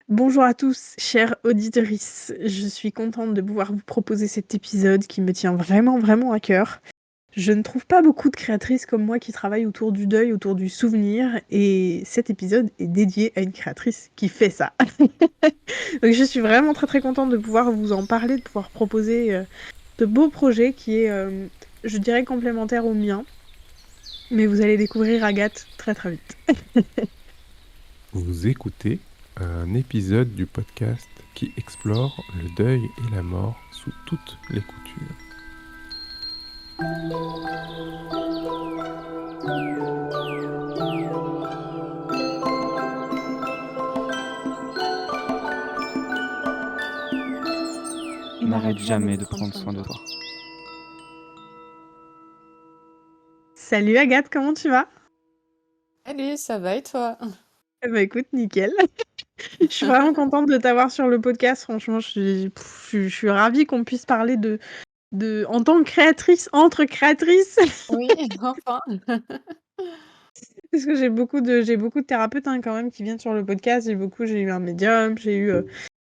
Bonjour à tous, chères auditrices. Je suis contente de pouvoir vous proposer cet épisode qui me tient vraiment, vraiment à cœur. Je ne trouve pas beaucoup de créatrices comme moi qui travaillent autour du deuil, autour du souvenir, et cet épisode est dédié à une créatrice qui fait ça. Donc je suis vraiment très très contente de pouvoir vous en parler, de pouvoir proposer ce beau projet qui est, je dirais, complémentaire au mien. Mais vous allez découvrir Agathe très très vite. Vous écoutez un épisode du podcast qui explore le deuil et la mort sous toutes les coutures. N'arrête jamais de prendre soin de toi. Salut Agathe, comment tu vas? Salut, ça va et toi? Bah écoute, nickel. Je suis vraiment contente de t'avoir sur le podcast. Franchement, je suis ravie qu'on puisse parler en tant que créatrice, entre créatrices. Oui, enfin. Parce que j'ai beaucoup de thérapeutes hein, quand même qui viennent sur le podcast. J'ai eu un médium, j'ai eu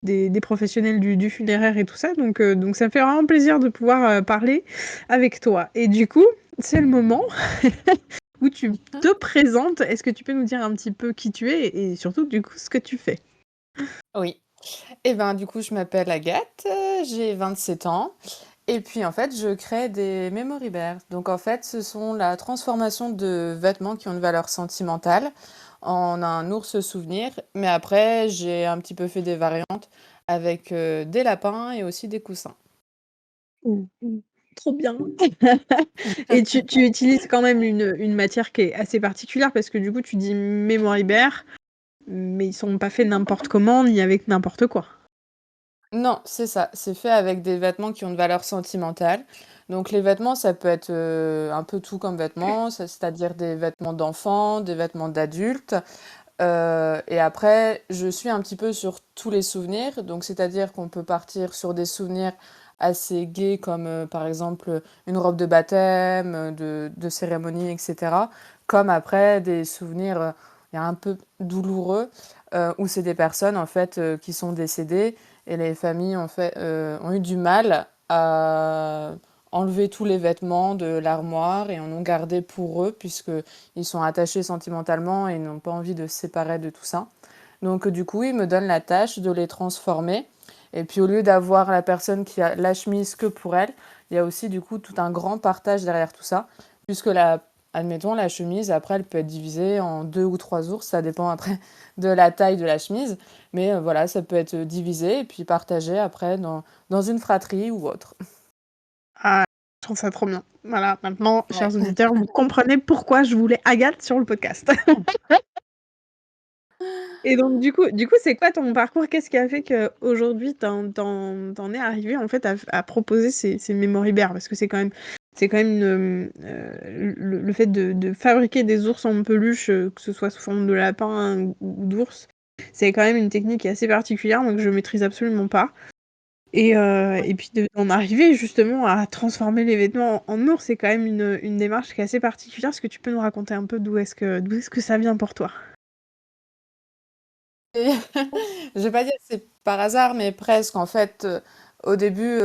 des professionnels du funéraire et tout ça. Donc ça me fait vraiment plaisir de pouvoir parler avec toi. Et du coup, c'est le moment où tu te présentes. Est-ce que tu peux nous dire un petit peu qui tu es et surtout du coup ce que tu fais? Oui. Et ben, du coup, je m'appelle Agathe, j'ai 27 ans. Et puis, en fait, je crée des memory bears. Donc, en fait, ce sont la transformation de vêtements qui ont une valeur sentimentale en un ours souvenir. Mais après, j'ai un petit peu fait des variantes avec des lapins et aussi des coussins. Trop bien. Et tu utilises quand même une matière qui est assez particulière parce que du coup tu dis mémoire bear, mais ils sont pas faits n'importe comment ni avec n'importe quoi. Non, c'est ça. C'est fait avec des vêtements qui ont une valeur sentimentale. Donc les vêtements, ça peut être un peu tout comme vêtements, c'est-à-dire des vêtements d'enfants, des vêtements d'adultes. Et après, je suis un petit peu sur tous les souvenirs. Donc c'est-à-dire qu'on peut partir sur des souvenirs assez gais comme par exemple une robe de baptême, de cérémonie, etc. Comme après des souvenirs il y a un peu douloureux où c'est des personnes en fait qui sont décédées et les familles ont eu du mal à enlever tous les vêtements de l'armoire et en ont gardé pour eux puisqu'ils sont attachés sentimentalement et n'ont pas envie de se séparer de tout ça. Donc du coup, ils me donnent la tâche de les transformer. Et puis au lieu d'avoir la personne qui a la chemise que pour elle, il y a aussi du coup tout un grand partage derrière tout ça, puisque admettons, la chemise, après, elle peut être divisée en 2 ou 3 ours, ça dépend après de la taille de la chemise. Mais voilà, ça peut être divisé et puis partagé après dans une fratrie ou autre. Ah, je trouve ça trop bien. Voilà, maintenant, Ouais. chers auditeurs, vous comprenez pourquoi je voulais Agathe sur le podcast. Et donc du coup, c'est quoi ton parcours? Qu'est-ce qui a fait qu'aujourd'hui t'en es arrivé en fait à proposer ces memory bears? Parce que c'est quand même le fait de fabriquer des ours en peluche, que ce soit sous forme de lapin hein, ou d'ours, c'est quand même une technique qui est assez particulière, donc je maîtrise absolument pas. Et puis d'en arriver justement à transformer les vêtements en ours, c'est quand même une démarche qui est assez particulière. Est-ce que tu peux nous raconter un peu d'où est-ce que ça vient pour toi? Et je vais pas dire que c'est par hasard, mais presque. En fait, au début,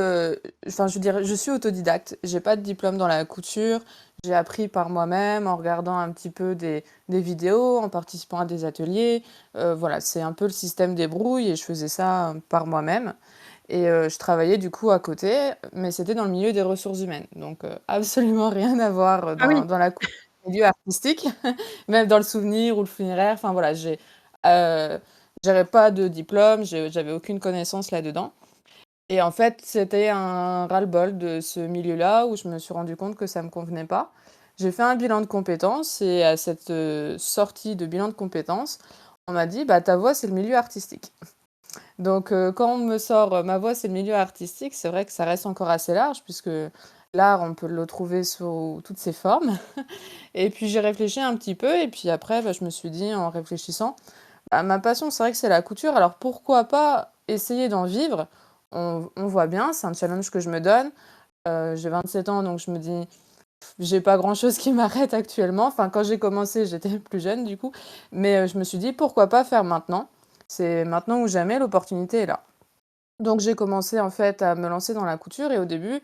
enfin, je dirais, je suis autodidacte. J'ai pas de diplôme dans la couture. J'ai appris par moi-même en regardant un petit peu des vidéos, en participant à des ateliers. Voilà, c'est un peu le système des brouilles et je faisais ça par moi-même. Et je travaillais du coup à côté, mais c'était dans le milieu des ressources humaines. Donc, absolument rien à voir Ah oui. dans la couture, milieu artistique, même dans le souvenir ou le funéraire. Enfin voilà, euh, j'avais pas de diplôme, j'avais aucune connaissance là-dedans. Et en fait, c'était un ras-le-bol de ce milieu-là où je me suis rendu compte que ça me convenait pas. J'ai fait un bilan de compétences et à cette sortie de bilan de compétences, on m'a dit, bah, ta voie, c'est le milieu artistique. Donc, quand on me sort ma voie, c'est le milieu artistique, c'est vrai que ça reste encore assez large puisque l'art, on peut le trouver sous toutes ses formes. Et puis, j'ai réfléchi un petit peu et puis après, bah, je me suis dit, en réfléchissant, bah, ma passion, c'est vrai que c'est la couture. Alors pourquoi pas essayer d'en vivre? On voit bien, c'est un challenge que je me donne. J'ai 27 ans, donc je me dis, j'ai pas grand-chose qui m'arrête actuellement. Enfin, quand j'ai commencé, j'étais plus jeune du coup. Mais je me suis dit, pourquoi pas faire maintenant? C'est maintenant ou jamais, l'opportunité est là. Donc j'ai commencé en fait à me lancer dans la couture et au début,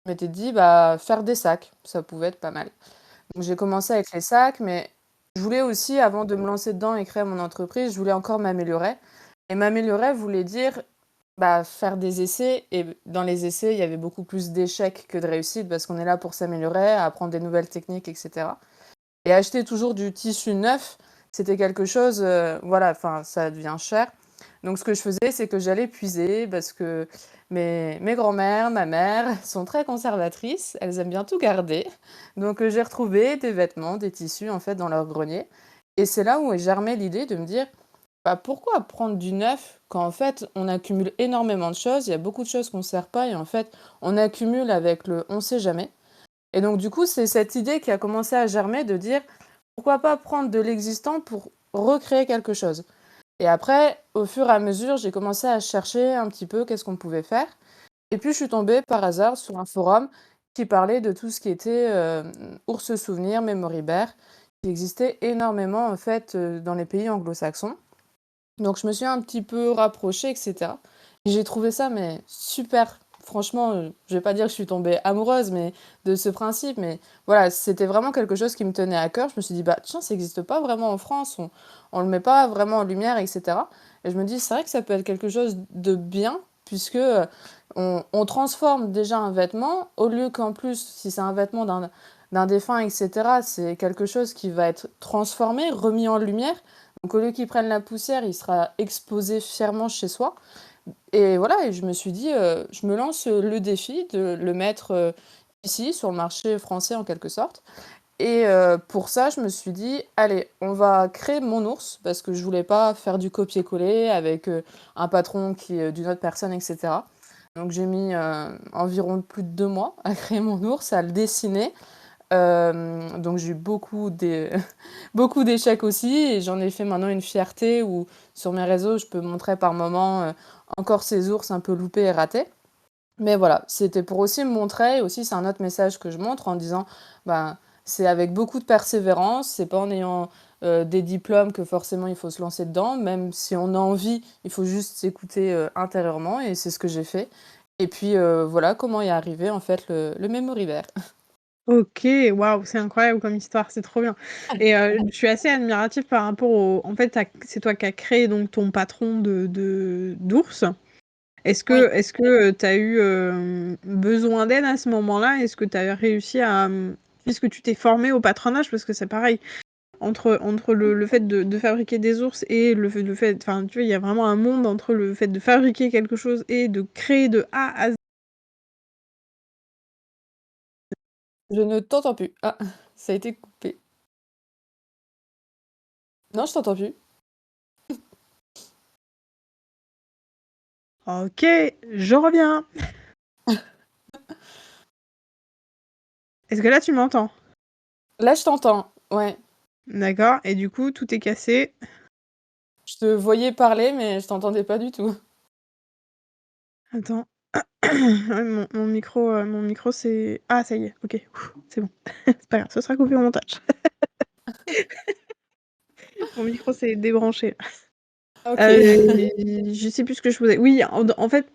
je m'étais dit, bah, faire des sacs, ça pouvait être pas mal. Donc j'ai commencé avec les sacs, mais je voulais aussi, avant de me lancer dedans et créer mon entreprise, je voulais encore m'améliorer. Et m'améliorer voulait dire bah, faire des essais. Et dans les essais, il y avait beaucoup plus d'échecs que de réussites parce qu'on est là pour s'améliorer, apprendre des nouvelles techniques, etc. Et acheter toujours du tissu neuf, c'était quelque chose, voilà, enfin, ça devient cher. Donc ce que je faisais, c'est que j'allais puiser parce que mes grands-mères, ma mère sont très conservatrices, elles aiment bien tout garder. Donc j'ai retrouvé des vêtements, des tissus en fait dans leur grenier. Et c'est là où est germée l'idée de me dire, bah, pourquoi prendre du neuf quand en fait on accumule énormément de choses, il y a beaucoup de choses qu'on ne sert pas et en fait on accumule avec le on sait jamais. Et donc, du coup, c'est cette idée qui a commencé à germer de dire pourquoi pas prendre de l'existant pour recréer quelque chose. Et après, au fur et à mesure, j'ai commencé à chercher un petit peu qu'est-ce qu'on pouvait faire. Et puis, je suis tombée par hasard sur un forum qui parlait de tout ce qui était ours souvenir, memory bear, qui existait énormément en fait dans les pays anglo-saxons. Donc, je me suis un petit peu rapprochée, etc. Et j'ai trouvé ça mais super. Franchement, je vais pas dire que je suis tombée amoureuse mais de ce principe, mais voilà, c'était vraiment quelque chose qui me tenait à cœur. Je me suis dit, bah tiens, ça n'existe pas vraiment en France, on le met pas vraiment en lumière, etc. Et je me dis, c'est vrai que ça peut être quelque chose de bien, puisque on transforme déjà un vêtement, au lieu qu'en plus, si c'est un vêtement d'un défunt, etc., c'est quelque chose qui va être transformé, remis en lumière. Donc au lieu qu'il prenne la poussière, il sera exposé fièrement chez soi. Et voilà, et je me suis dit, je me lance le défi de le mettre ici, sur le marché français en quelque sorte. Et pour ça, je me suis dit, allez, on va créer mon ours, parce que je voulais pas faire du copier-coller avec un patron qui est d'une autre personne, etc. Donc j'ai mis environ plus de 2 mois à créer mon ours, à le dessiner. Donc j'ai eu beaucoup d'échecs aussi et j'en ai fait maintenant une fierté où sur mes réseaux je peux montrer par moments encore ces ours un peu loupés et ratés. Mais voilà, c'était pour aussi me montrer, et aussi c'est un autre message que je montre en disant ben, c'est avec beaucoup de persévérance, c'est pas en ayant des diplômes que forcément il faut se lancer dedans, même si on a envie, il faut juste s'écouter intérieurement et c'est ce que j'ai fait. Et puis voilà comment est arrivé en fait le Memory Bear. OK, waouh, c'est incroyable comme histoire, c'est trop bien et je suis assez admirative par rapport au en fait, c'est toi qui as créé donc ton patron d'ours. Oui. Est-ce que, tu as eu, besoin d'aide à ce moment-là? Est-ce que tu as réussi à, est-ce que tu t'es formée au patronage? Parce que c'est pareil, entre le fait de fabriquer des ours et le fait enfin, tu vois, il y a vraiment un monde entre le fait de fabriquer quelque chose et de créer de A à Z. Je ne t'entends plus. Ah, ça a été coupé. Non, je t'entends plus. OK, je reviens. Est-ce que là, tu m'entends? Là, je t'entends. Ouais. D'accord et du coup, tout est cassé. Je te voyais parler, mais je t'entendais pas du tout. Attends. Ouais, mon micro, c'est ah ça y est, OK. C'est bon. C'est pas grave, ce sera coupé au montage. Mon micro s'est débranché. OK. Je sais plus ce que je faisais. Oui, en fait,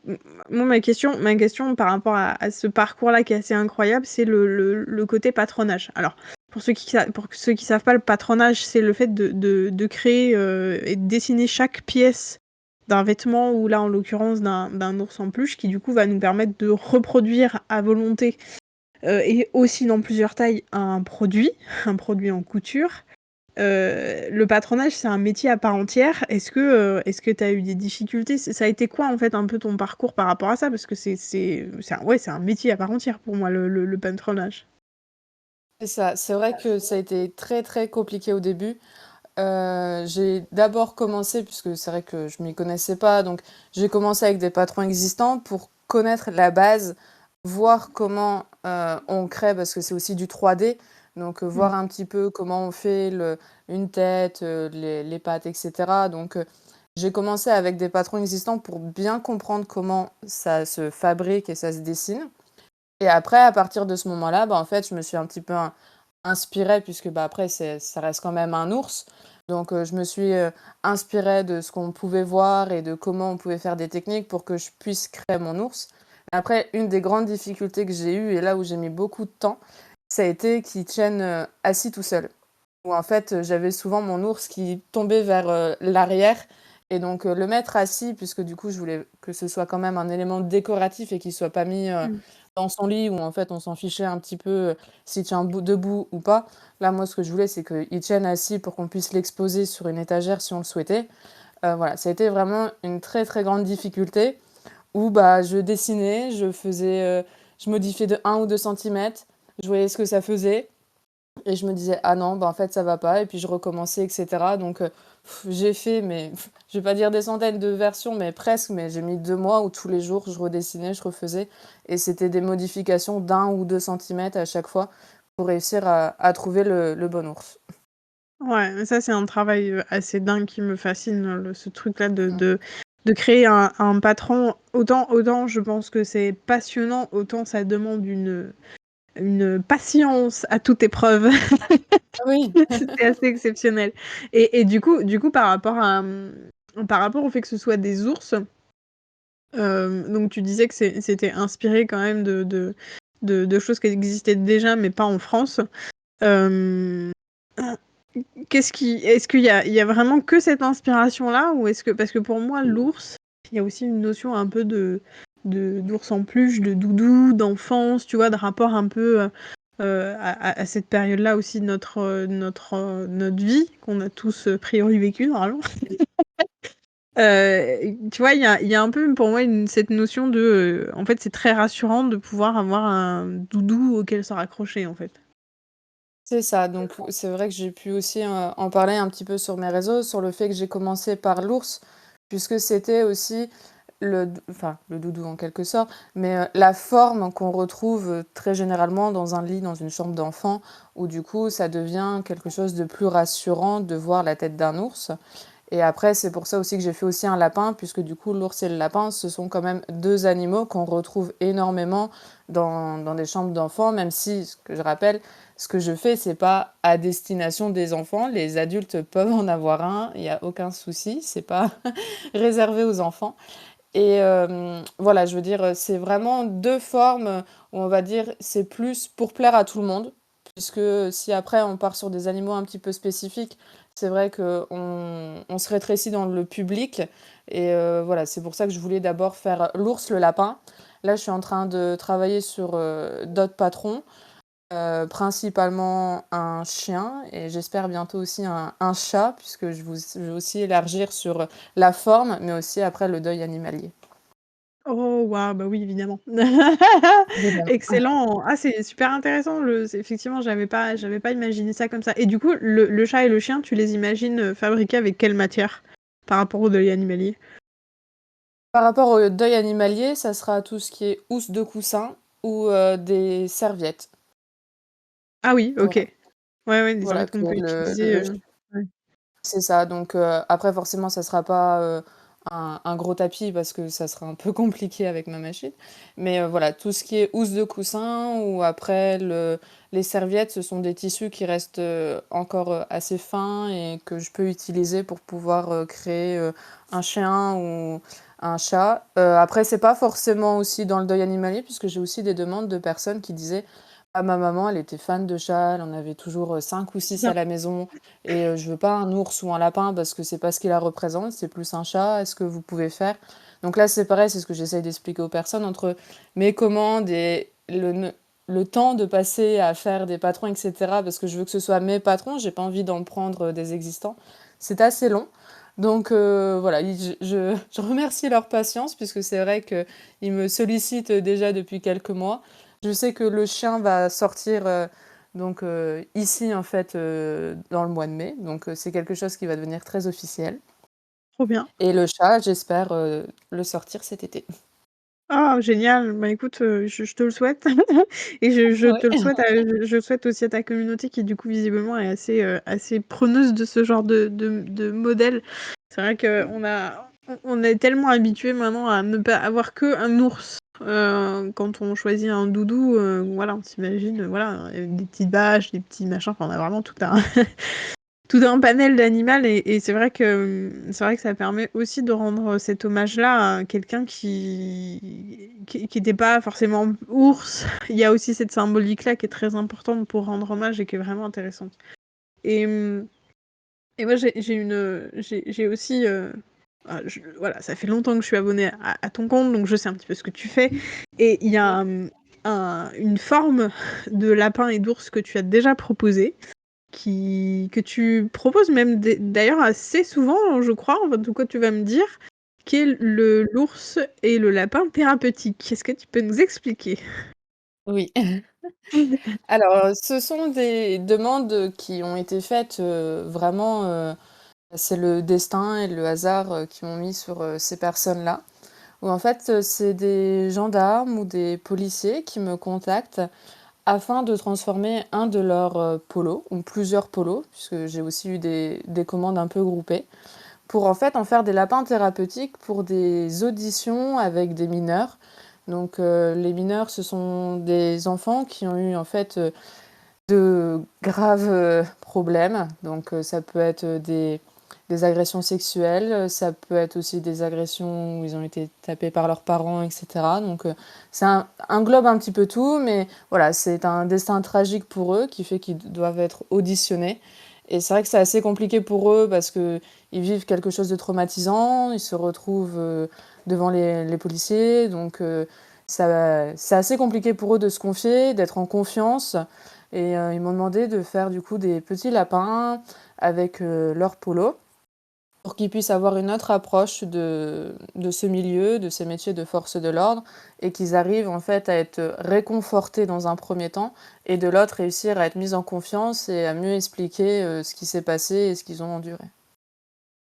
moi, ma question par rapport à ce parcours-là qui est assez incroyable, c'est le côté patronage. Alors, pour ceux qui savent pas, le patronage, c'est le fait de créer, et de dessiner chaque pièce d'un vêtement ou là, en l'occurrence, d'un ours en peluche qui, du coup, va nous permettre de reproduire à volonté, et aussi dans plusieurs tailles, un produit, un produit en couture. Le patronage, c'est un métier à part entière. Est-ce que tu as eu des difficultés? Ça a été quoi, en fait, un peu ton parcours par rapport à ça? Parce que c'est un métier à part entière pour moi, le patronage. C'est ça. C'est vrai que ça a été très, très compliqué au début. J'ai d'abord commencé, puisque c'est vrai que je m'y connaissais pas, donc j'ai commencé avec des patrons existants pour connaître la base, voir comment on crée, parce que c'est aussi du 3D, donc Mmh. voir un petit peu comment on fait une tête, les pattes, etc. Donc j'ai commencé avec des patrons existants pour bien comprendre comment ça se fabrique et ça se dessine. Et après, à partir de ce moment-là, bah, en fait, je me suis un petit peu inspirée, puisque bah, après, ça reste quand même un ours. Donc je me suis, inspirée de ce qu'on pouvait voir et de comment on pouvait faire des techniques pour que je puisse créer mon ours. Après, une des grandes difficultés que j'ai eues et là où j'ai mis beaucoup de temps, ça a été qu'il tienne, assis tout seul. Où en fait, j'avais souvent mon ours qui tombait vers, l'arrière et donc le mettre assis puisque du coup je voulais que ce soit quand même un élément décoratif et qu'il soit pas mis, Mmh. dans son lit où en fait on s'en fichait un petit peu, s'il tient debout ou pas. Là, moi, ce que je voulais, c'est qu'il tienne assis pour qu'on puisse l'exposer sur une étagère si on le souhaitait. Voilà, ça a été vraiment une très, très grande difficulté où, bah, je dessinais, je modifiais de 1 ou 2 centimètres, je voyais ce que ça faisait et je me disais: «Ah non, bah, en fait, ça va pas» et puis je recommençais et cetera donc j'ai fait mais je vais pas dire des centaines de versions mais presque, mais j'ai mis 2 mois où tous les jours je redessinais, je refaisais et c'était des modifications d'1 ou 2 centimètres à chaque fois pour réussir à trouver le bon ours. Ouais, mais ça, c'est un travail, assez dingue qui me fascine, ce truc-là de Mmh. de créer un patron. Autant je pense que c'est passionnant, autant ça demande une patience à toute épreuve. Oui. C'est assez exceptionnel et du coup par rapport au fait que ce soit des ours, donc tu disais que c'était inspiré quand même de choses qui existaient déjà, mais pas en France. Hem, est-ce qu'il y a vraiment que cette inspiration-là ou est-ce que parce que pour moi l'ours, il y a aussi une notion un peu d'ours en peluche, de doudou, d'enfance, tu vois? De rapport un peu, à cette période-là aussi de notre vie, qu'on a tous, a priori vécu normalement. Tu vois, il y a un peu pour moi cette notion de, en fait, c'est très rassurant de pouvoir avoir un doudou auquel se raccrocher, en fait. C'est ça, donc c'est vrai que j'ai pu aussi, en parler un petit peu sur mes réseaux, sur le fait que j'ai commencé par l'ours, puisque c'était aussi le doudou en quelque sorte, mais la forme qu'on retrouve, très généralement dans un lit, dans une chambre d'enfant, où du coup ça devient quelque chose de plus rassurant de voir la tête d'un ours. Et après, c'est pour ça aussi que j'ai fait aussi un lapin, puisque du coup, l'ours et le lapin, ce sont quand même 2 animaux qu'on retrouve énormément dans des chambres d'enfants, même si, ce que je rappelle, ce que je fais, c'est pas à destination des enfants. Les adultes peuvent en avoir un, il y a aucun souci, c'est pas réservé aux enfants. Et voilà, je veux dire, c'est vraiment 2 formes, où on va dire, c'est plus pour plaire à tout le monde. Puisque si après on part sur des animaux un petit peu spécifiques, c'est vrai qu'on se rétrécit dans le public et voilà, c'est pour ça que je voulais d'abord faire l'ours, le lapin. Là, je suis en train de travailler sur, d'autres patrons, principalement un chien et j'espère bientôt aussi un chat puisque je veux aussi élargir sur, la forme, mais aussi après le deuil animalier. Oh waouh, bah oui, évidemment. Évidemment. Excellent. Ah, c'est super intéressant c'est effectivement, j'avais pas imaginé ça comme ça et du coup, le chat et le chien, tu les imagines, fabriqués avec quelle matière par rapport au deuil animalier? Par rapport au deuil animalier, ça sera tout ce qui est housse de coussin ou des serviettes. Ah oui, OK. Voilà, Ouais, ouais, des voilà serviettes que qu'on peut utiliser, ouais. c'est ça donc après forcément ça sera pas, un gros tapis parce que ça sera un peu compliqué avec ma machine. Mais voilà, tout ce qui est housse de coussin ou après les serviettes, ce sont des tissus qui restent, encore, assez fins et que je peux utiliser pour pouvoir, créer, un chien ou un chat. Après c'est pas forcément aussi dans le deuil animalier puisque j'ai aussi des demandes de personnes qui disaient: «Ah ma maman elle était fan de chats, elle en avait toujours, 5 ou 6 à Bien. la maison et je veux pas un ours ou un lapin parce que c'est pas ce qui la représente, c'est plus un chat. Est-ce que vous pouvez faire?» Donc là, c'est pareil, c'est ce que j'essaye d'expliquer aux personnes entre mes commandes et le temps de passer à faire des patrons et cetera, parce que je veux que ce soit mes patrons, j'ai pas envie d'en prendre, des existants. C'est assez long. Donc voilà, je remercie leur patience puisque c'est vrai qu'ils me sollicitent, déjà depuis quelques mois. Je sais que le chien va sortir, donc ici, en fait, dans le mois de mai, donc c'est quelque chose qui va devenir très officiel Trop bien. et le chat, j'espère, le sortir cet été. Ah génial! Bah écoute, je te le souhaite et je Ouais. te le souhaite je souhaite aussi à ta communauté qui du coup visiblement est assez preneuse de ce genre de modèle. C'est vrai qu'on est tellement habitués maintenant à ne pas avoir qu'un ours, quand on choisit un doudou, voilà, on s'imagine, voilà, des petites vaches, des petits machins, enfin on a vraiment tout un tout un panel d'animal et c'est vrai que ça permet aussi de rendre cet hommage-là à quelqu'un qui était pas forcément ours. Il y a aussi cette symbolique-là qui est très importante pour rendre hommage et qui est vraiment intéressante. Et, et moi, j'ai aussi. Voilà, ça fait longtemps que je suis abonnée à ton compte, donc je sais un petit peu ce que tu fais. Et il y a une forme de lapin et d'ours que tu as déjà proposée, que tu proposes même d'ailleurs assez souvent, je crois, enfin, tout quoi tu vas me dire, qui est l'ours et le lapin thérapeutique. Est-ce que tu peux nous expliquer? Oui. Alors, ce sont des demandes qui ont été faites vraiment, c'est le destin et le hasard qui m'ont mis sur ces personnes-là. Où en fait, c'est des gendarmes ou des policiers qui me contactent afin de transformer un de leurs polos, ou plusieurs polos, puisque j'ai aussi eu des commandes un peu groupées, pour en fait en faire des lapins thérapeutiques pour des auditions avec des mineurs. Donc les mineurs, ce sont des enfants qui ont eu en fait de graves problèmes. Donc ça peut être des agressions sexuelles, ça peut être aussi des agressions où ils ont été tapés par leurs parents, etc. Donc ça englobe un petit peu tout, mais voilà, c'est un destin tragique pour eux qui fait qu'ils doivent être auditionnés. Et c'est vrai que c'est assez compliqué pour eux parce qu'ils vivent quelque chose de traumatisant, ils se retrouvent devant les policiers, donc c'est assez compliqué pour eux de se confier, d'être en confiance. Et ils m'ont demandé de faire du coup des petits lapins avec leur polo pour qu'ils puissent avoir une autre approche de ce milieu, de ces métiers de force de l'ordre, et qu'ils arrivent en fait à être réconfortés dans un premier temps, et de l'autre réussir à être mis en confiance et à mieux expliquer ce qui s'est passé et ce qu'ils ont enduré.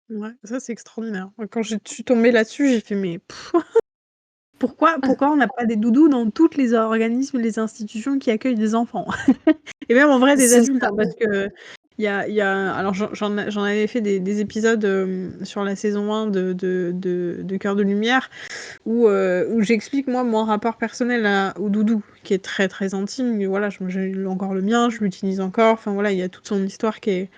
Ouais, ça c'est extraordinaire. Quand je suis tombée là-dessus, j'ai fait mais pourquoi on n'a pas des doudous dans tous les organismes, les institutions qui accueillent des enfants? Et même en vrai des C'est adultes, ça. hein, parce que alors j'en avais fait des épisodes sur la saison 1 de Cœur de Lumière où j'explique moi mon rapport personnel au doudou qui est très très intime. Mais voilà, j'ai encore le mien, je l'utilise encore. Enfin voilà, il y a toute son histoire qui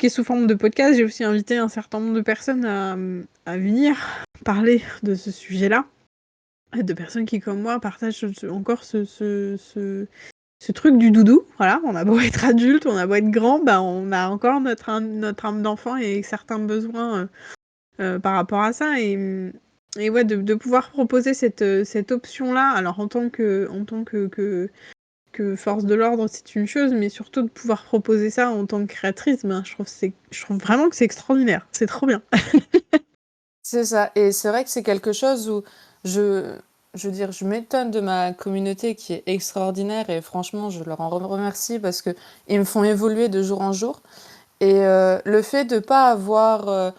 est sous forme de podcast. J'ai aussi invité un certain nombre de personnes à venir parler de ce sujet-là. De personnes qui, comme moi, partagent encore ce truc du doudou. Voilà, on a beau être adulte, on a beau être grand, bah, on a encore notre âme d'enfant et certains besoins par rapport à ça. Et ouais, de pouvoir proposer cette option-là, alors en tant que force de l'ordre, c'est une chose, mais surtout de pouvoir proposer ça en tant que créatrice, ben, je trouve vraiment que c'est extraordinaire. C'est trop bien. C'est ça. Et c'est vrai que c'est quelque chose où je, je veux dire, je m'étonne de ma communauté qui est extraordinaire et franchement, je leur en remercie parce que ils me font évoluer de jour en jour. Et le fait de pas avoir,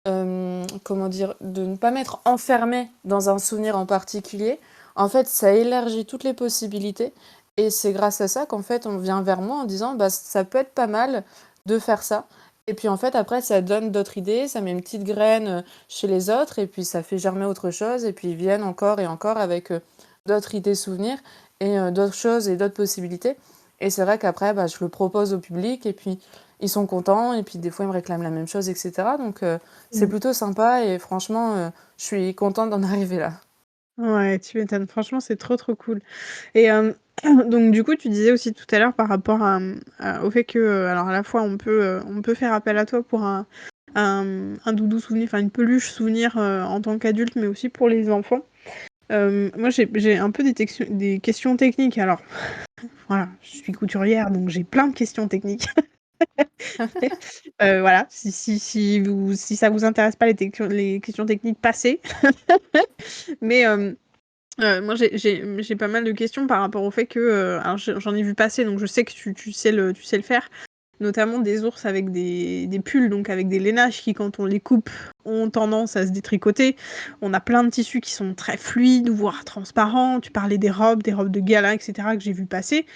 comment dire, de ne pas m'être enfermée dans un souvenir en particulier, en fait, ça élargit toutes les possibilités. Et c'est grâce à ça qu'en fait, on vient vers moi en disant, bah, ça peut être pas mal de faire ça. Et puis en fait, après, ça donne d'autres idées, ça met une petite graine chez les autres, et puis ça fait germer autre chose, et puis ils viennent encore et encore avec d'autres idées souvenirs, et d'autres choses et d'autres possibilités. Et c'est vrai qu'après, bah, je le propose au public, et puis ils sont contents, et puis des fois ils me réclament la même chose, etc. Donc c'est Mm. plutôt sympa, et franchement, je suis contente d'en arriver là. Ouais, tu m'étonnes. Franchement, c'est trop trop cool. Et donc du coup, tu disais aussi tout à l'heure par rapport au fait que, alors à la fois on peut faire appel à toi pour un doudou souvenir, enfin une peluche souvenir en tant qu'adulte, mais aussi pour les enfants. Moi, j'ai un peu des questions techniques. Alors voilà, je suis couturière, donc j'ai plein de questions techniques. Voilà, si ça vous intéresse pas les questions techniques, passez. Mais moi, j'ai pas mal de questions par rapport au fait que, alors j'en ai vu passer, donc je sais que tu sais le faire, notamment des ours avec des pulls, donc avec des lainages qui, quand on les coupe, ont tendance à se détricoter. On a plein de tissus qui sont très fluides, voire transparents. Tu parlais des robes de gala, etc., que j'ai vu passer.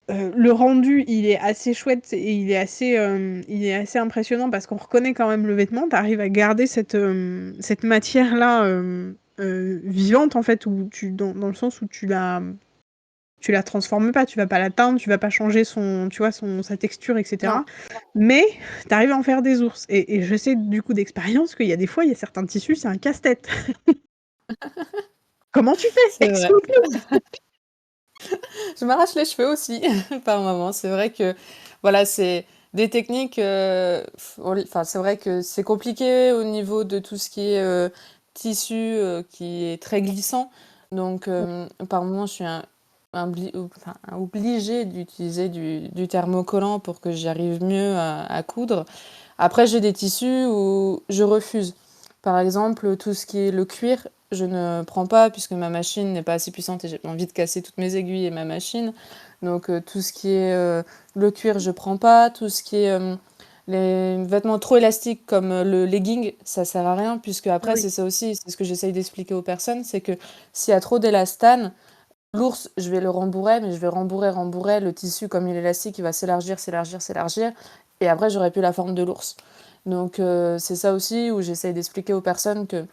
Le rendu, il est assez chouette et il est assez impressionnant parce qu'on reconnaît quand même le vêtement. Tu arrives à garder cette matière-là vivante, en fait, dans le sens où tu la transformes pas, tu vas pas la teindre, tu vas pas changer sa texture, Non. etc. Mais tu arrives à en faire des ours. Et je sais du coup d'expérience qu'il y a des fois, il y a certains tissus, c'est un casse-tête. Comment tu fais? C'est vrai. Explique-nous. Je m'arrache les cheveux aussi par moments. C'est vrai que voilà, c'est des techniques. Enfin, c'est vrai que c'est compliqué au niveau de tout ce qui est tissu qui est très glissant. Donc, par moments, je suis obligée d'utiliser du thermocollant pour que j'y arrive mieux à coudre. Après, j'ai des tissus où je refuse. Par exemple, tout ce qui est le cuir, je ne prends pas puisque ma machine n'est pas assez puissante et j'ai pas envie de casser toutes mes aiguilles et ma machine. Donc, tout ce qui est le cuir, je prends pas. Tout ce qui est les vêtements trop élastiques comme le legging, ça sert à rien puisque après, Oui. c'est ça aussi, c'est ce que j'essaye d'expliquer aux personnes, c'est que s'il y a trop d'élastane, l'ours, je vais le rembourrer, mais je vais rembourrer. Le tissu, comme il est élastique, il va s'élargir, s'élargir, s'élargir. Et après, j'aurai plus la forme de l'ours. Donc, c'est ça aussi où j'essaye d'expliquer aux personnes que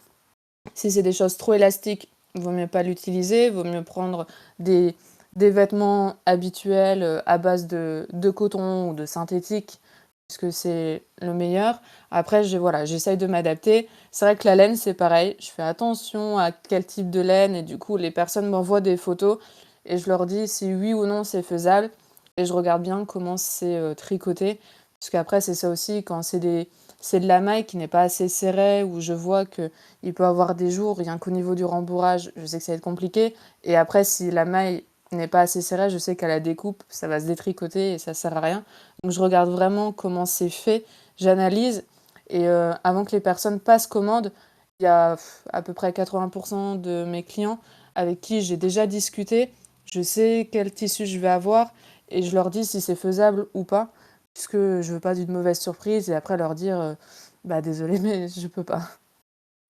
si c'est des choses trop élastiques, vaut mieux pas l'utiliser. Vaut mieux prendre des, des vêtements habituels à base de coton ou de synthétique, puisque c'est le meilleur. Après, voilà, j'essaye de m'adapter. C'est vrai que la laine, c'est pareil. Je fais attention à quel type de laine et du coup, les personnes m'envoient des photos et je leur dis si oui ou non c'est faisable et je regarde bien comment c'est tricoté. Parce qu'après, c'est ça aussi, quand c'est de la maille qui n'est pas assez serrée, où je vois qu'il peut avoir des jours, rien qu'au niveau du rembourrage, je sais que ça va être compliqué. Et après, si la maille n'est pas assez serrée, je sais qu'à la découpe, ça va se détricoter et ça sert à rien. Donc je regarde vraiment comment c'est fait, j'analyse et avant que les personnes passent commande, il y a à peu près 80% de mes clients avec qui j'ai déjà discuté. Je sais quel tissu je vais avoir et je leur dis si c'est faisable ou pas, puisque je veux pas d'une mauvaise surprise et après leur dire bah désolé mais je peux pas.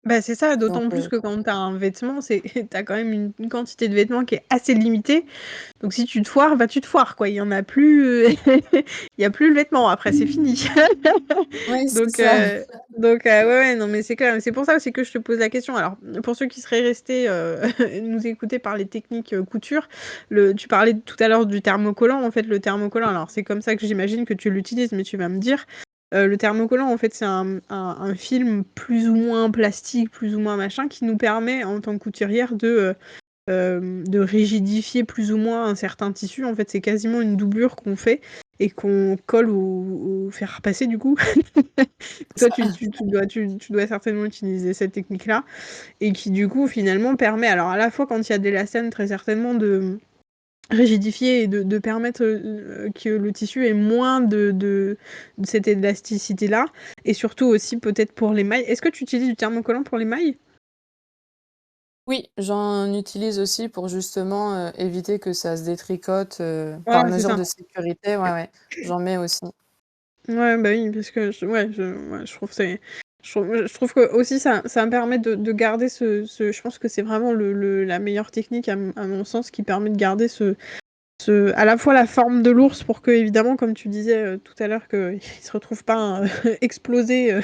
Bah, c'est ça, Donc d'autant plus que quand tu as un vêtement, c'est tu as quand même une quantité de vêtements qui est assez limitée. Donc si tu te foires, bah, tu te foires, quoi. Il y en a plus, il y a plus le vêtement après, c'est fini. oui, c'est Donc ça. ouais, non, mais c'est clair. C'est pour ça aussi que je te pose la question. Alors, pour ceux qui seraient restés nous écouter par les techniques couture, tu parlais tout à l'heure du thermocollant. En fait, le thermocollant, alors c'est comme ça que j'imagine que tu l'utilises, mais tu vas me dire. Le thermocollant, en fait, c'est un film plus ou moins plastique, plus ou moins machin, qui nous permet, en tant que couturière, de rigidifier plus ou moins un certain tissu. En fait, c'est quasiment une doublure qu'on fait et qu'on colle au fer à repasser, du coup. Toi, tu dois certainement utiliser cette technique-là et qui, du coup, finalement, permet, alors à la fois quand il y a de l'élastane, très certainement, de rigidifier et de permettre que le tissu ait moins de cette élasticité-là et surtout aussi peut-être pour les mailles. Est-ce que tu utilises du thermocollant pour les mailles? Oui, j'en utilise aussi pour justement éviter que ça se détricote par Ouais, c'est mesure ça. de sécurité. Ouais, ouais, j'en mets aussi. Ouais, bah oui, parce que je trouve je trouve que aussi ça me permet de garder je pense que c'est vraiment la meilleure technique à mon sens qui permet de garder à la fois la forme de l'ours pour que, évidemment, comme tu disais tout à l'heure, qu'il se retrouve pas explosé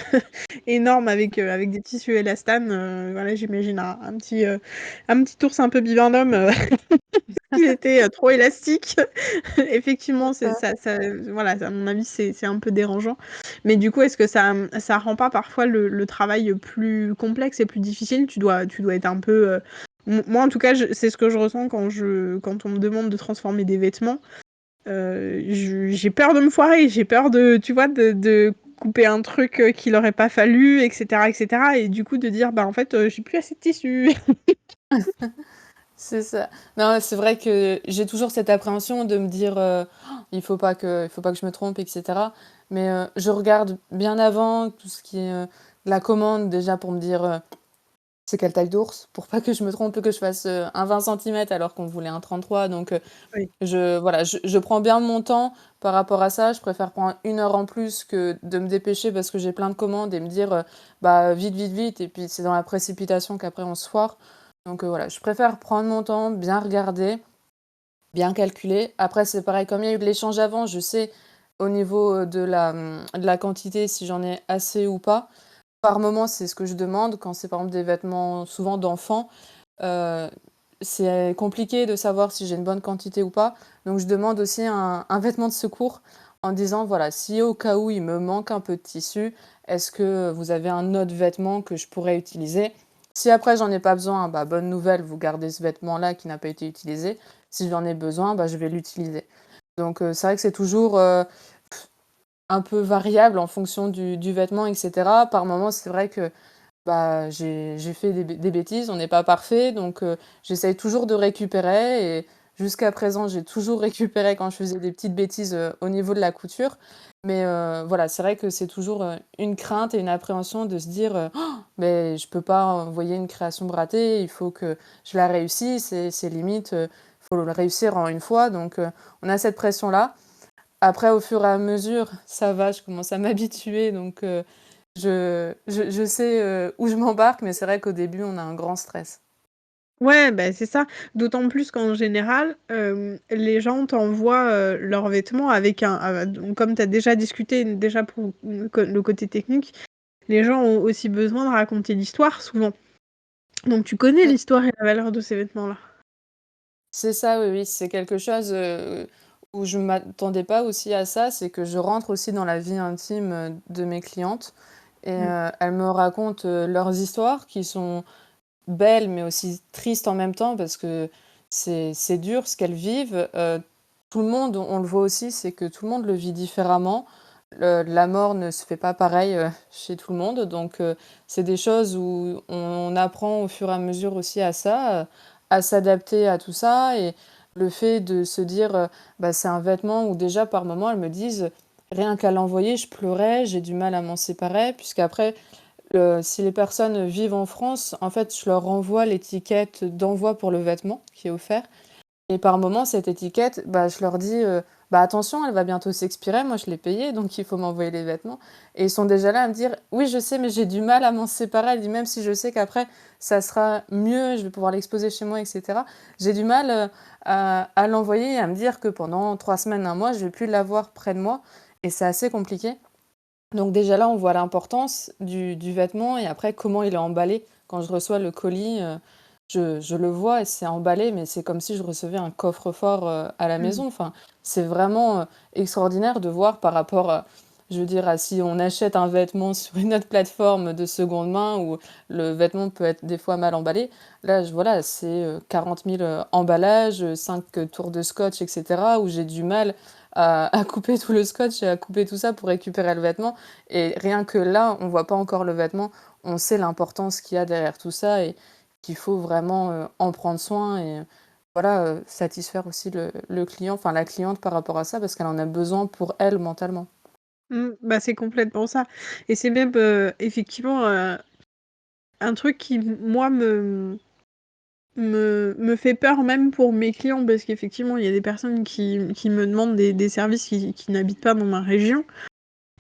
énorme avec des tissus élastanes. Voilà, j'imagine un petit ours un peu bibendum il était trop élastique. Effectivement, C'est voilà, à mon avis, c'est un peu dérangeant. Mais du coup, est-ce que ça rend pas parfois le travail plus complexe et plus difficile? Tu dois être un peu. Moi, en tout cas, c'est ce que je ressens quand on me demande de transformer des vêtements. J'ai peur de me foirer, j'ai peur tu vois, de couper un truc qu'il aurait pas fallu, etc., etc. Et du coup, de dire, bah en fait, j'ai plus assez de tissu. C'est ça. Non, c'est vrai que j'ai toujours cette appréhension de me dire oh, il faut pas que je me trompe, etc. Mais je regarde bien avant tout ce qui est la commande déjà pour me dire c'est quelle taille d'ours pour pas que je me trompe, que je fasse un 20 centimètres alors qu'on voulait un 33. Donc Oui. voilà, je prends bien mon temps par rapport à ça. Je préfère prendre 1 heure en plus que de me dépêcher parce que j'ai plein de commandes et me dire bah vite, vite, vite. Et puis c'est dans la précipitation qu'après on se foire. Donc voilà, je préfère prendre mon temps, bien regarder, bien calculer. Après, c'est pareil, comme il y a eu de l'échange avant, je sais au niveau de la quantité si j'en ai assez ou pas. Par moment, c'est ce que je demande quand c'est par exemple des vêtements souvent d'enfants. euh, c'est compliqué de savoir si j'ai une bonne quantité ou pas. Donc je demande aussi un vêtement de secours en disant, voilà, si au cas où il me manque un peu de tissu, est-ce que vous avez un autre vêtement que je pourrais utiliser? Si après j'en ai pas besoin, bah, bonne nouvelle, vous gardez ce vêtement-là qui n'a pas été utilisé. Si j'en ai besoin, bah, je vais l'utiliser. Donc c'est vrai que c'est toujours un peu variable en fonction du vêtement, etc. Par moment, c'est vrai que bah, j'ai fait des bêtises, on n'est pas parfait, donc j'essaye toujours de récupérer. Et jusqu'à présent, j'ai toujours récupéré quand je faisais des petites bêtises au niveau de la couture. Mais voilà, c'est vrai que c'est toujours une crainte et une appréhension de se dire oh, mais je peux pas envoyer une création ratée, il faut que je la réussisse, c'est limite, il faut le réussir en une fois. Donc on a cette pression-là. Après, au fur et à mesure, ça va, je commence à m'habituer, donc je sais où je m'embarque, mais c'est vrai qu'au début, on a un grand stress. Ouais, bah, c'est ça. D'autant plus qu'en général, les gens t'envoient, leurs vêtements avec donc comme tu as déjà discuté, déjà pour le côté technique, les gens ont aussi besoin de raconter l'histoire souvent. Donc tu connais Mm. l'histoire et la valeur de ces vêtements-là? C'est ça, oui, oui, c'est quelque chose où je m'attendais pas aussi à ça, c'est que je rentre aussi dans la vie intime de mes clientes et Mmh. elles me racontent leurs histoires qui sont belles mais aussi tristes en même temps parce que c'est dur ce qu'elles vivent. Tout le monde, on le voit aussi, c'est que tout le monde le vit différemment. La mort ne se fait pas pareil chez tout le monde, donc c'est des choses où on apprend au fur et à mesure aussi à ça, à s'adapter à tout ça. Et le fait de se dire, bah, c'est un vêtement où déjà par moment elles me disent, rien qu'à l'envoyer, je pleurais, j'ai du mal à m'en séparer, puisqu'après, si les personnes vivent en France, en fait, je leur renvoie l'étiquette d'envoi pour le vêtement qui est offert. Et par moment, cette étiquette, bah, je leur dis, bah, attention, elle va bientôt s'expirer, moi je l'ai payée, donc il faut m'envoyer les vêtements. Et ils sont déjà là à me dire, oui, je sais, mais j'ai du mal à m'en séparer. Elle dit, même si je sais qu'après, ça sera mieux, je vais pouvoir l'exposer chez moi, etc. J'ai du mal à l'envoyer et à me dire que pendant 3 semaines, un mois, je vais plus l'avoir près de moi. Et c'est assez compliqué. Donc déjà là, on voit l'importance du vêtement et après comment il est emballé. Quand je reçois le colis, je le vois et c'est emballé, mais c'est comme si je recevais un coffre-fort à la Mmh. maison. Enfin, c'est vraiment extraordinaire de voir par rapport, je veux dire, à si on achète un vêtement sur une autre plateforme de seconde main où le vêtement peut être des fois mal emballé. Là, voilà, c'est 40 000 emballages, 5 tours de scotch, etc., où j'ai du mal à couper tout le scotch et à couper tout ça pour récupérer le vêtement. Et rien que là, on voit pas encore le vêtement, on sait l'importance qu'il y a derrière tout ça et qu'il faut vraiment en prendre soin et voilà, satisfaire aussi le client, enfin la cliente par rapport à ça, parce qu'elle en a besoin pour elle mentalement. Bah, c'est complètement ça et c'est même, effectivement, un truc qui moi me fait peur même pour mes clients parce qu'effectivement, il y a des personnes qui me demandent des services qui n'habitent pas dans ma région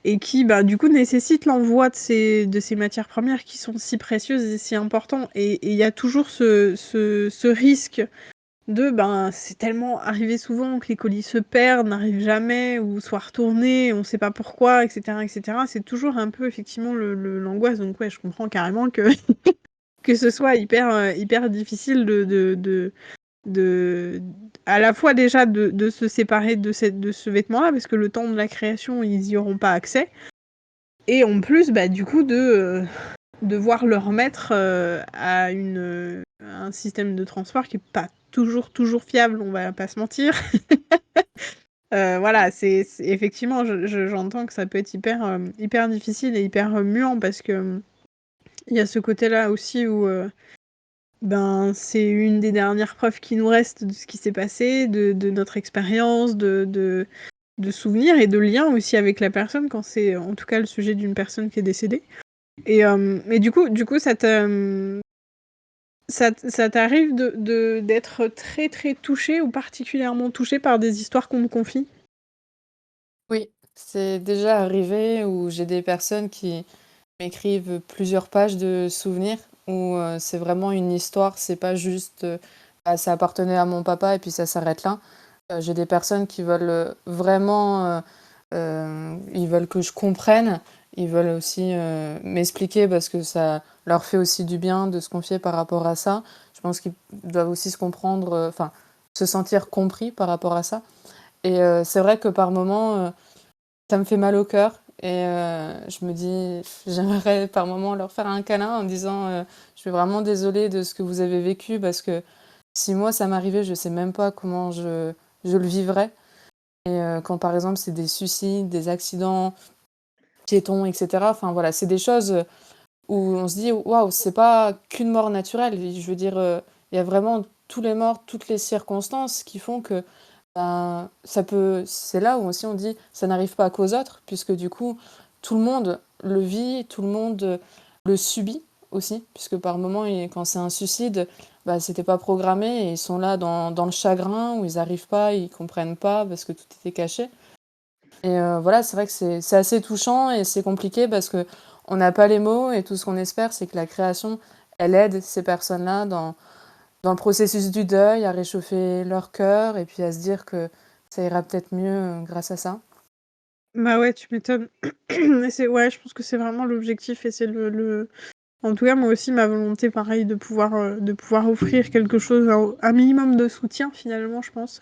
et qui, bah, du coup, nécessitent l'envoi de ces matières premières qui sont si précieuses et si importants et il y a toujours ce risque de, ben, c'est tellement arrivé souvent que les colis se perdent, n'arrivent jamais ou soient retournés, on sait pas pourquoi et cetera et cetera. C'est toujours un peu effectivement l'angoisse donc ouais, je comprends carrément que que ce soit hyper difficile de à la fois déjà de se séparer de ce vêtement-là, parce que le temps de la création, ils y auront pas accès et en plus, bah, du coup, de devoir le remettre, à un système de transport qui est pas toujours fiable, on va pas se mentir. Voilà, c'est effectivement, j'entends que ça peut être hyper difficile et hyper muant parce que, il y a ce côté-là aussi où, ben, c'est une des dernières preuves qui nous reste de ce qui s'est passé, de notre expérience, de souvenirs et de liens aussi avec la personne quand c'est, en tout cas, le sujet d'une personne qui est décédée et du coup, ça t'arrive d'être très, très touchée ou particulièrement touchée par des histoires qu'on te confie? Oui, c'est déjà arrivé où j'ai des personnes qui m'écrivent plusieurs pages de souvenirs où c'est vraiment une histoire, c'est pas juste ah, ça appartenait à mon papa et puis ça s'arrête là. J'ai des personnes qui veulent vraiment, ils veulent que je comprenne ils veulent aussi m'expliquer parce que ça leur fait aussi du bien de se confier par rapport à ça. Je pense qu'ils doivent aussi se comprendre, enfin, se sentir compris par rapport à ça. Et c'est vrai que par moments, ça me fait mal au cœur et je me dis, j'aimerais par moments leur faire un câlin en disant, je suis vraiment désolée de ce que vous avez vécu parce que si moi ça m'arrivait, je sais même pas comment je le vivrais. Et quand par exemple c'est des suicides, des accidents piétons, etc. Enfin voilà, c'est des choses où on se dit, waouh, c'est pas qu'une mort naturelle. Je veux dire, il y a vraiment tous les morts, toutes les circonstances qui font que ben, ça peut. C'est là où aussi on dit, ça n'arrive pas qu'aux autres, puisque du coup, tout le monde le vit, tout le monde le subit aussi, puisque par moment, quand c'est un suicide, bah, c'était pas programmé et ils sont là dans le chagrin où ils n'arrivent pas, ils comprennent pas parce que tout était caché. Et voilà, c'est vrai que c'est assez touchant et c'est compliqué parce que on n'a pas les mots et tout ce qu'on espère, c'est que la création, elle aide ces personnes-là dans le processus du deuil, à réchauffer leur cœur et puis à se dire que ça ira peut-être mieux grâce à ça. Bah ouais, tu m'étonnes. Ouais, je pense que c'est vraiment l'objectif et c'est en tout cas, moi aussi, ma volonté, pareil, de pouvoir offrir quelque chose, un minimum de soutien, finalement, je pense,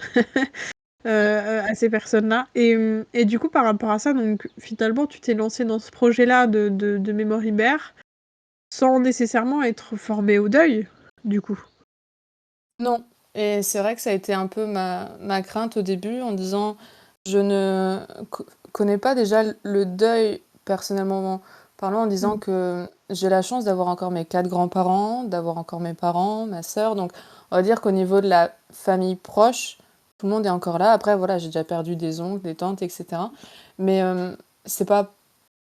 à ces personnes-là. Et du coup, par rapport à ça, donc, finalement, tu t'es lancé dans ce projet-là de Memory Bear sans nécessairement être formé au deuil, du coup. Non, et c'est vrai que ça a été un peu ma crainte au début en disant je ne connais pas déjà le deuil personnellement parlant, en disant Mm. que j'ai la chance d'avoir encore mes 4 grands-parents, d'avoir encore mes parents, ma sœur. Donc on va dire qu'au niveau de la famille proche, tout le monde est encore là. Après, voilà, j'ai déjà perdu des oncles, des tantes, etc. Mais c'est pas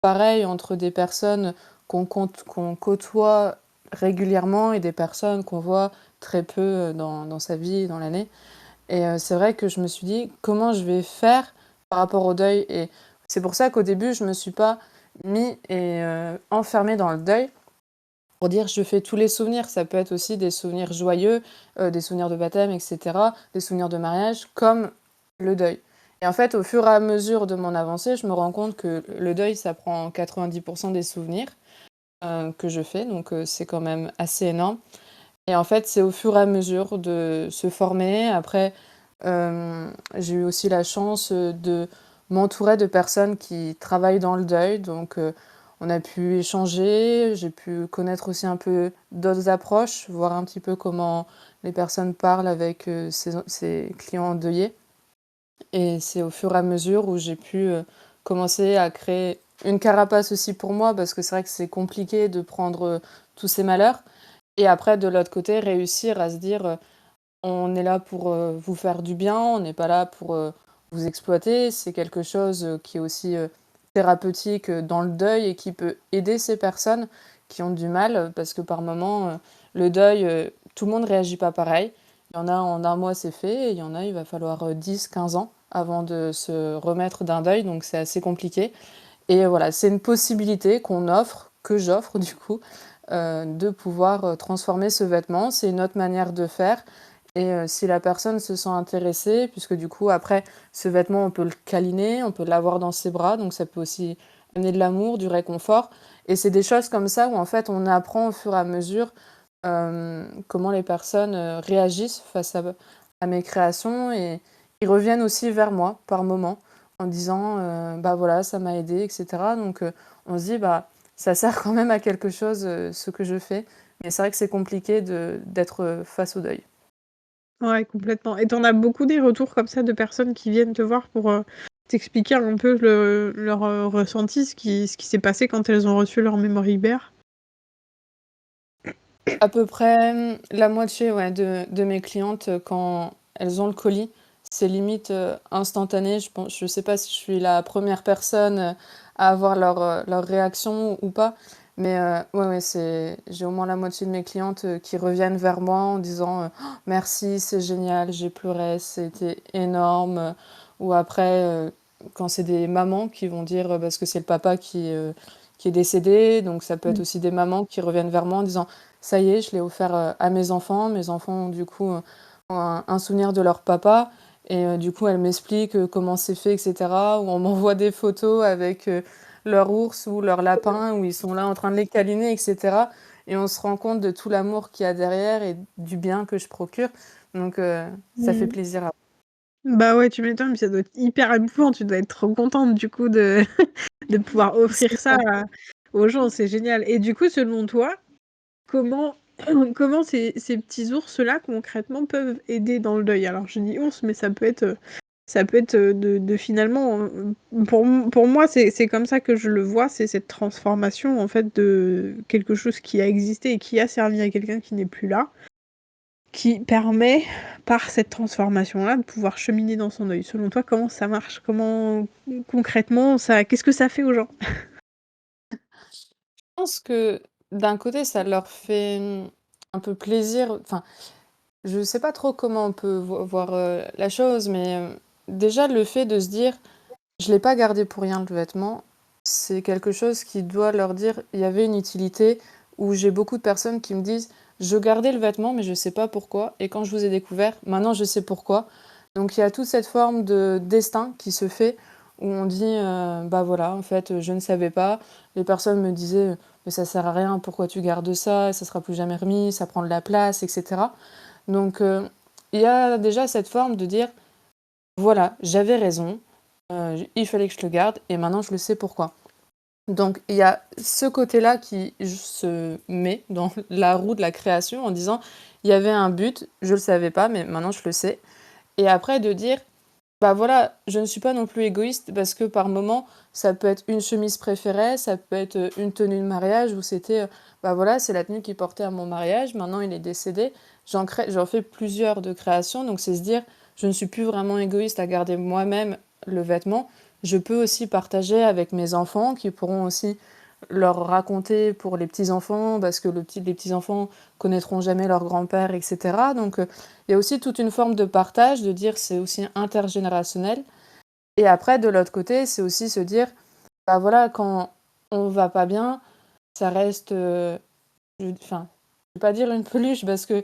pareil entre des personnes qu'on côtoie régulièrement et des personnes qu'on voit très peu dans sa vie, dans l'année. Et c'est vrai que je me suis dit, comment je vais faire par rapport au deuil? Et c'est pour ça qu'au début, je me suis pas mis et enfermée dans le deuil pour dire je fais tous les souvenirs. Ça peut être aussi des souvenirs joyeux, des souvenirs de baptême, etc., des souvenirs de mariage, comme le deuil. Et en fait, au fur et à mesure de mon avancée, je me rends compte que le deuil, ça prend 90% des souvenirs que je fais, donc c'est quand même assez énorme. Et en fait, c'est au fur et à mesure de se former. Après, j'ai eu aussi la chance de m'entourer de personnes qui travaillent dans le deuil. Donc, on a pu échanger. J'ai pu connaître aussi un peu d'autres approches, voir un petit peu comment les personnes parlent avec ces clients endeuillés. Et c'est au fur et à mesure où j'ai pu commencer à créer une carapace aussi pour moi, parce que c'est vrai que c'est compliqué de prendre tous ces malheurs. Et après, de l'autre côté, réussir à se dire, on est là pour vous faire du bien, on n'est pas là pour vous exploiter. C'est quelque chose qui est aussi thérapeutique dans le deuil et qui peut aider ces personnes qui ont du mal, parce que par moment, le deuil, tout le monde ne réagit pas pareil. Il y en a en un mois, c'est fait, et il y en a, il va falloir 10, 15 ans avant de se remettre d'un deuil, donc c'est assez compliqué. Et voilà, c'est une possibilité qu'on offre, que j'offre du coup, de pouvoir transformer ce vêtement. C'est une autre manière de faire. Et si la personne se sent intéressée, puisque du coup, après, ce vêtement, on peut le câliner, on peut l'avoir dans ses bras, donc ça peut aussi amener de l'amour, du réconfort. Et c'est des choses comme ça où en fait, on apprend au fur et à mesure comment les personnes réagissent face à mes créations et ils reviennent aussi vers moi par moment en disant bah voilà, ça m'a aidé, etc. Donc on se dit bah ça sert quand même à quelque chose ce que je fais, mais c'est vrai que c'est compliqué d'être face au deuil. Ouais, complètement. Et t'en as beaucoup des retours comme ça de personnes qui viennent te voir pour t'expliquer un peu leur ressenti, ce qui s'est passé quand elles ont reçu leur Memory Bear. À peu près la moitié ouais, de mes clientes, quand elles ont le colis, c'est limite instantané. Je sais pas si je suis la première personne à avoir leur réaction ou pas, mais ouais, ouais, j'ai au moins la moitié de mes clientes qui reviennent vers moi en disant oh, merci, c'est génial, j'ai pleuré, c'était énorme. Ou après, quand c'est des mamans qui vont dire, parce que c'est le papa qui est décédé, donc ça peut être Mm. aussi des mamans qui reviennent vers moi en disant ça y est, je l'ai offert à mes enfants. Mes enfants, du coup, ont un souvenir de leur papa. Et du coup, elles m'expliquent comment c'est fait, etc. Ou on m'envoie des photos avec leur ours ou leur lapin, où ils sont là en train de les câliner, etc. Et on se rend compte de tout l'amour qu'il y a derrière et du bien que je procure. Donc, ça fait Mmh. plaisir à Bah ouais, tu m'étonnes, mais ça doit être hyper émouvant. Tu dois être trop contente du coup de, de pouvoir offrir C'est ça ça. aux gens, c'est génial. Et du coup, selon toi, comment, comment ces petits ours-là concrètement peuvent aider dans le deuil? Alors je dis ours, mais ça peut être de finalement, pour moi, c'est comme ça que je le vois, c'est cette transformation en fait de quelque chose qui a existé et qui a servi à quelqu'un qui n'est plus là, qui permet, par cette transformation-là, de pouvoir cheminer dans son deuil. Selon toi, comment ça marche? Comment concrètement ça, qu'est-ce que ça fait aux gens? Je pense que d'un côté, ça leur fait un peu plaisir. Enfin, je sais pas trop comment on peut voir la chose, mais déjà le fait de se dire, je l'ai pas gardé pour rien le vêtement, c'est quelque chose qui doit leur dire, il y avait une utilité, où j'ai beaucoup de personnes qui me disent, je gardais le vêtement, mais je sais pas pourquoi, et quand je vous ai découvert, maintenant je sais pourquoi. Donc il y a toute cette forme de destin qui se fait, où on dit, bah voilà, en fait, je ne savais pas. Les personnes me disaient, mais ça sert à rien, pourquoi tu gardes ça, ça sera plus jamais remis, ça prend de la place, etc. Donc il y a déjà cette forme de dire, voilà, j'avais raison, il fallait que je le garde et maintenant je le sais pourquoi. Donc il y a ce côté-là qui se met dans la roue de la création en disant, il y avait un but, je le savais pas, mais maintenant je le sais. Et après de dire, bah voilà, je ne suis pas non plus égoïste parce que par moment, ça peut être une chemise préférée, ça peut être une tenue de mariage où c'était, bah voilà, c'est la tenue qu'il portait à mon mariage, maintenant il est décédé. J'en fais plusieurs de créations, donc c'est se dire, je ne suis plus vraiment égoïste à garder moi-même le vêtement. Je peux aussi partager avec mes enfants qui pourront aussi leur raconter pour les petits-enfants parce que les petits-enfants connaîtront jamais leur grand-père, etc. Donc, il y a aussi toute une forme de partage, de dire c'est aussi intergénérationnel. Et après, de l'autre côté, c'est aussi se dire, bah voilà, quand on va pas bien, ça reste, enfin, je vais pas dire une peluche parce que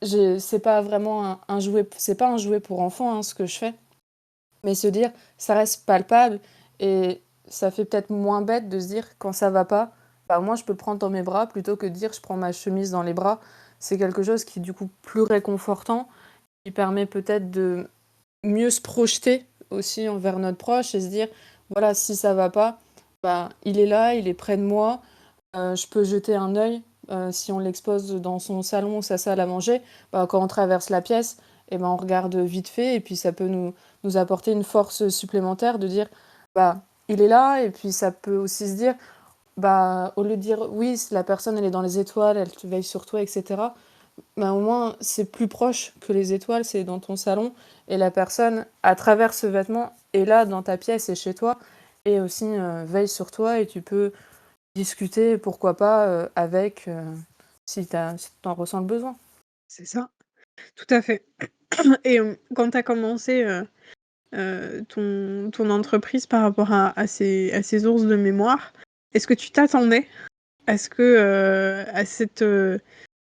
c'est pas vraiment un jouet, c'est pas un jouet pour enfants hein, ce que je fais, mais se dire, ça reste palpable et ça fait peut-être moins bête de se dire quand ça va pas, bah moi je peux le prendre dans mes bras plutôt que de dire je prends ma chemise dans les bras. C'est quelque chose qui est du coup plus réconfortant, qui permet peut-être de mieux se projeter aussi envers notre proche et se dire, voilà, si ça va pas, bah, il est là, il est près de moi, je peux jeter un œil. Si on l'expose dans son salon ou sa salle à manger, bah, quand on traverse la pièce, eh ben, on regarde vite fait et puis ça peut nous apporter une force supplémentaire de dire, bah, il est là et puis ça peut aussi se dire, bah, au lieu de dire, oui, la personne elle est dans les étoiles, elle te veille sur toi, etc. Bah, au moins, c'est plus proche que les étoiles, c'est dans ton salon. Et la personne, à travers ce vêtement, est là dans ta pièce et chez toi. Et aussi veille sur toi et tu peux discuter, pourquoi pas, avec, si t'en ressens le besoin. C'est ça, tout à fait. Et quand tu as commencé ton entreprise par rapport à ces ours de mémoire, est-ce que tu t'attendais à ce que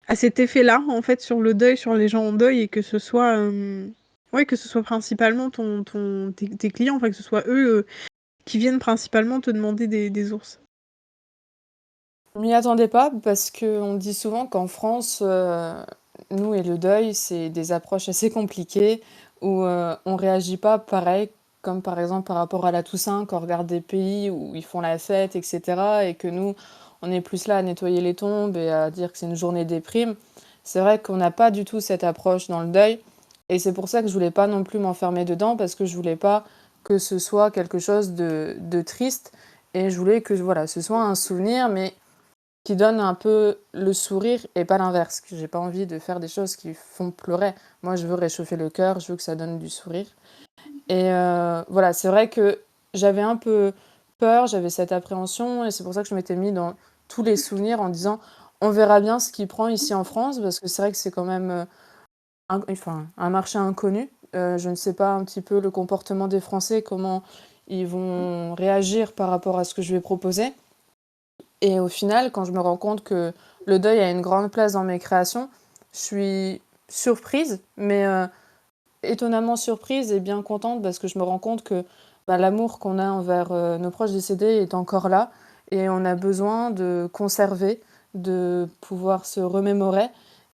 à cet effet-là, en fait, sur le deuil, sur les gens en deuil, et que ce soit, ouais, que ce soit principalement tes clients, enfin que ce soit eux qui viennent principalement te demander des ours? Je m'y attendais pas parce qu'on dit souvent qu'en France, nous et le deuil, c'est des approches assez compliquées où on réagit pas pareil, comme par exemple par rapport à la Toussaint, quand on regarde des pays où ils font la fête, etc. et que nous, on est plus là à nettoyer les tombes et à dire que c'est une journée déprime. C'est vrai qu'on n'a pas du tout cette approche dans le deuil et c'est pour ça que je voulais pas non plus m'enfermer dedans parce que je voulais pas que ce soit quelque chose de triste et je voulais que voilà, ce soit un souvenir, mais qui donne un peu le sourire et pas l'inverse. Que j'ai pas envie de faire des choses qui font pleurer. Moi, je veux réchauffer le cœur, je veux que ça donne du sourire. Et voilà, c'est vrai que j'avais un peu peur, j'avais cette appréhension, et c'est pour ça que je m'étais mis dans tous les souvenirs en disant on verra bien ce qu'il prend ici en France, parce que c'est vrai que c'est quand même enfin, un marché inconnu. Je ne sais pas un petit peu le comportement des Français, comment ils vont réagir par rapport à ce que je vais proposer. Et au final, quand je me rends compte que le deuil a une grande place dans mes créations, je suis surprise, mais étonnamment surprise et bien contente parce que je me rends compte que l'amour qu'on a envers, nos proches décédés est encore là et on a besoin de conserver, de pouvoir se remémorer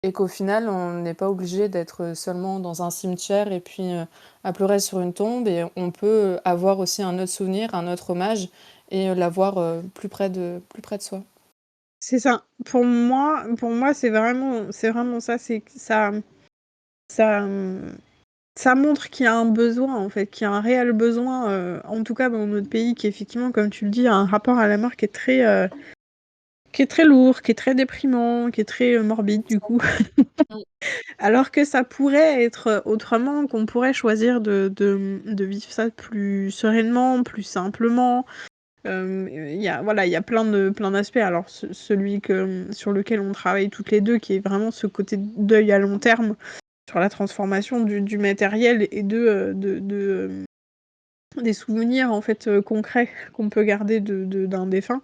et qu'au final, on n'est pas obligé d'être seulement dans un cimetière et puis, à pleurer sur une tombe et on peut avoir aussi un autre souvenir, un autre hommage et l'avoir, plus près de soi. C'est ça. Pour moi, c'est vraiment ça, c'est que ça, ça montre qu'il y a un besoin, en fait, qu'il y a un réel besoin, en tout cas dans notre pays qui effectivement, comme tu le dis, a un rapport à la mort qui est très lourd, qui est très déprimant, qui est très, morbide du coup. Mmh. Alors que ça pourrait être autrement, qu'on pourrait choisir de vivre ça plus sereinement, plus simplement. Il y a plein d'aspects. Alors celui sur lequel on travaille toutes les 2, qui est vraiment ce côté deuil à long terme, sur la transformation du matériel et des souvenirs en fait, concrets qu'on peut garder d'un défunt.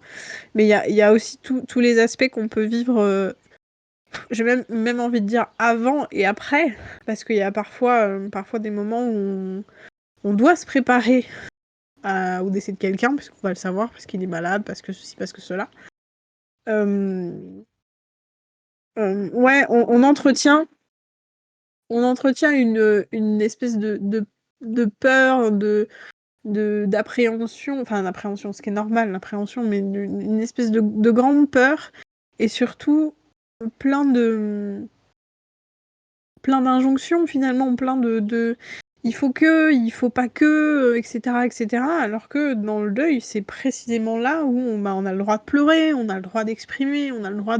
Mais il y a aussi tous les aspects qu'on peut vivre, j'ai même envie de dire avant et après, parce qu'il y a parfois des moments où on doit se préparer au décès de quelqu'un, puisqu'on va le savoir, parce qu'il est malade, parce que ceci, parce que cela. Euh, ouais, on entretient une espèce de peur, d'appréhension, enfin d'appréhension, ce qui est normal, l'appréhension, mais une espèce de grande peur, et surtout plein de plein d'injonctions finalement, plein de il faut que, il faut pas que, etc., etc. Alors que dans le deuil, c'est précisément là où on a le droit de pleurer, on a le droit d'exprimer, on a le droit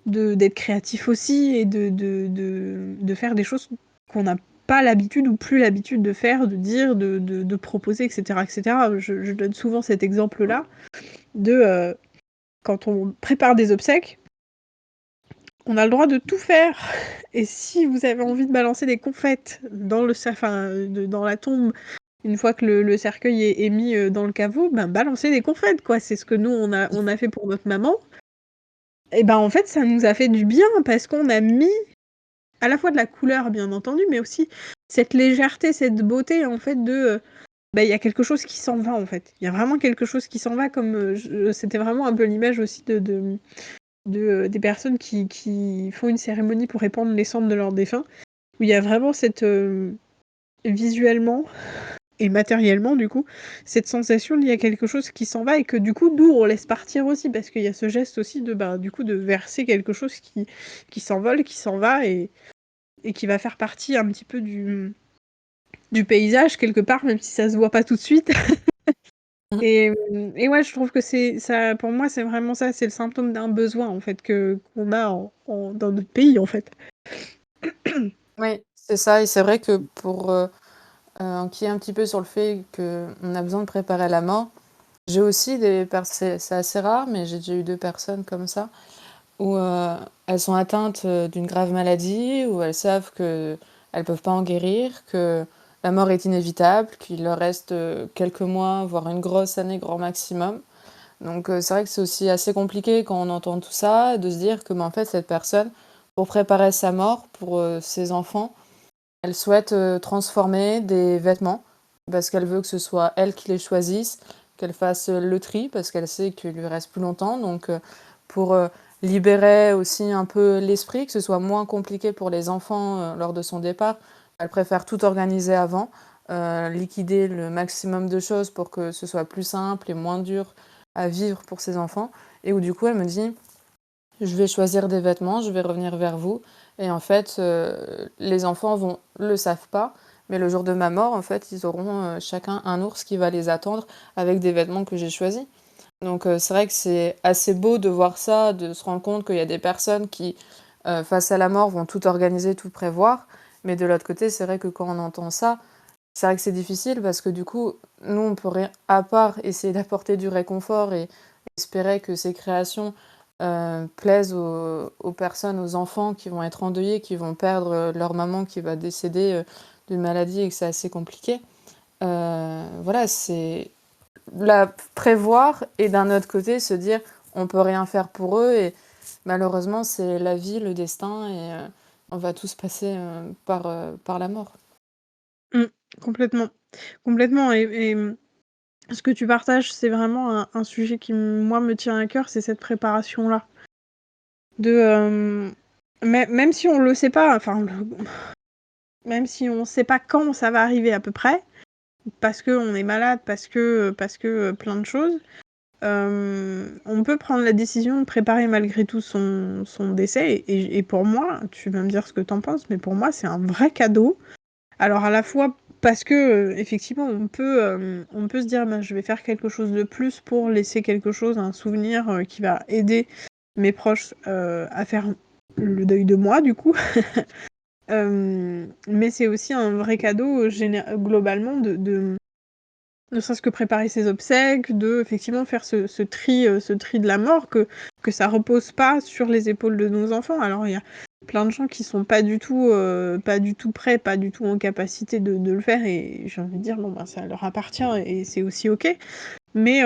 d'être créatif aussi et de faire des choses qu'on n'a pas l'habitude ou plus l'habitude de faire, de dire, de proposer, etc., etc. Je donne souvent cet exemple-là quand on prépare des obsèques, on a le droit de tout faire. Et si vous avez envie de balancer des confettes dans la tombe, une fois que le cercueil est mis dans le caveau, ben balancez des confettes, quoi. C'est ce que nous, on a fait pour notre maman. Et ben en fait, ça nous a fait du bien parce qu'on a mis à la fois de la couleur, bien entendu, mais aussi cette légèreté, cette beauté, en fait, il y a quelque chose qui s'en va, en fait. Il y a vraiment quelque chose qui s'en va, comme c'était vraiment un peu l'image aussi des personnes qui font une cérémonie pour répandre les cendres de leurs défunts, où il y a vraiment cette visuellement et matériellement du coup, cette sensation qu'il y a quelque chose qui s'en va et que du coup nous on laisse partir aussi, parce qu'il y a ce geste aussi du coup de verser quelque chose qui s'envole, qui s'en va et qui va faire partie un petit peu du paysage quelque part, même si ça se voit pas tout de suite. Mmh. Et ouais, je trouve que c'est ça, pour moi, c'est vraiment ça, c'est le symptôme d'un besoin, en fait, qu'on a dans notre pays, en fait. Oui, c'est ça et c'est vrai que pour, enquiller un petit peu sur le fait qu'on a besoin de préparer la mort, j'ai aussi c'est assez rare, mais j'ai déjà eu 2 personnes comme ça, où, elles sont atteintes, d'une grave maladie, où elles savent qu'elles peuvent pas en guérir, que la mort est inévitable, qu'il leur reste, quelques mois, voire une grosse année grand maximum. Donc, c'est vrai que c'est aussi assez compliqué quand on entend tout ça, de se dire que, en fait, cette personne, pour préparer sa mort, pour, ses enfants, elle souhaite, transformer des vêtements, parce qu'elle veut que ce soit elle qui les choisisse, qu'elle fasse, le tri, parce qu'elle sait qu'il lui reste plus longtemps. Donc, pour, libérer aussi un peu l'esprit, que ce soit moins compliqué pour les enfants, lors de son départ, elle préfère tout organiser avant, liquider le maximum de choses pour que ce soit plus simple et moins dur à vivre pour ses enfants et où du coup elle me dit: «Je vais choisir des vêtements, je vais revenir vers vous» et en fait, les enfants le savent pas, mais le jour de ma mort, en fait, ils auront, chacun un ours qui va les attendre avec des vêtements que j'ai choisis. Donc c'est vrai que c'est assez beau de voir ça, de se rendre compte qu'il y a des personnes qui, face à la mort, vont tout organiser, tout prévoir. Mais de l'autre côté, c'est vrai que quand on entend ça, c'est vrai que c'est difficile parce que du coup, nous, on peut rien à part essayer d'apporter du réconfort et espérer que ces créations, plaisent aux personnes, aux enfants qui vont être endeuillés, qui vont perdre, leur maman qui va décéder, d'une maladie et que c'est assez compliqué. Voilà, c'est la prévoir et d'un autre côté se dire: «On peut rien faire pour eux» et malheureusement, c'est la vie, le destin et on va tous passer, par la mort. Mmh, complètement. Complètement et ce que tu partages, c'est vraiment un sujet qui, moi, me tient à cœur, c'est cette préparation-là. Même si on le sait pas, enfin, même si on sait pas quand ça va arriver à peu près, parce qu'on est malade, parce que plein de choses, on peut prendre la décision de préparer malgré tout son décès et pour moi, tu vas me dire ce que t'en penses, mais pour moi, c'est un vrai cadeau. Alors à la fois parce que, effectivement, on peut se dire: «Ben, je vais faire quelque chose de plus pour laisser quelque chose, un souvenir, qui va aider mes proches, à faire le deuil de moi, du coup». Mais c'est aussi un vrai cadeau, globalement de ne serait-ce que préparer ses obsèques, effectivement faire ce tri de la mort, que ça repose pas sur les épaules de nos enfants. Alors il y a plein de gens qui sont pas du tout prêts, pas du tout en capacité de le faire et j'ai envie de dire bon ben ça leur appartient et c'est aussi OK. Mais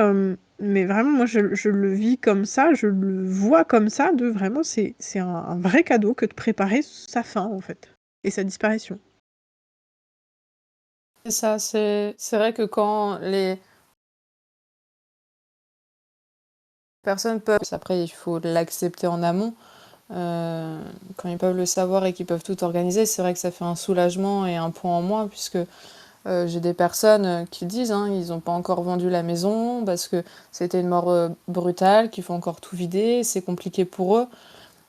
vraiment moi je le vis comme ça, je le vois comme ça, de vraiment c'est un vrai cadeau que de préparer sa fin en fait et sa disparition. C'est ça, c'est vrai que quand les personnes peuvent après il faut l'accepter en amont, quand ils peuvent le savoir et qu'ils peuvent tout organiser, c'est vrai que ça fait un soulagement et un poids en moins puisque, j'ai des personnes, qui disent, hein, ils ont pas encore vendu la maison parce que c'était une mort, brutale, qu'il faut encore tout vider, c'est compliqué pour eux.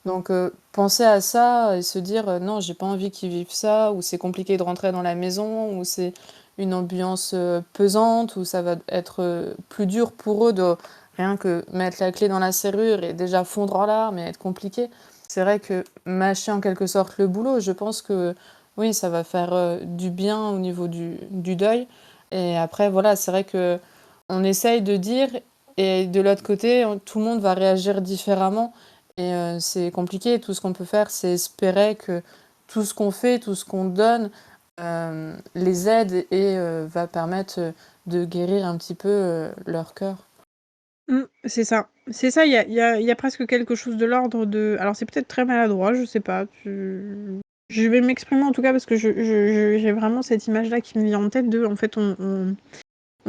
Donc penser à ça et se dire, «Non, j'ai pas envie qu'ils vivent ça» ou «C'est compliqué de rentrer dans la maison» ou «C'est une ambiance, pesante» ou «Ça va être, plus dur pour eux de rien que mettre la clé dans la serrure et déjà fondre en larmes et être compliqué». C'est vrai que mâcher en quelque sorte le boulot, je pense que oui, ça va faire, du bien au niveau du deuil et après voilà, c'est vrai que on essaye de dire et de l'autre côté, tout le monde va réagir différemment. Et c'est compliqué. Tout ce qu'on peut faire, c'est espérer que tout ce qu'on fait, tout ce qu'on donne, les aide et va permettre, de guérir un petit peu, leur cœur. C'est ça. C'est ça, il y a presque quelque chose de l'ordre de alors c'est peut-être très maladroit, je sais pas, je vais m'exprimer en tout cas parce que j'ai vraiment cette image-là qui me vient en tête en fait, on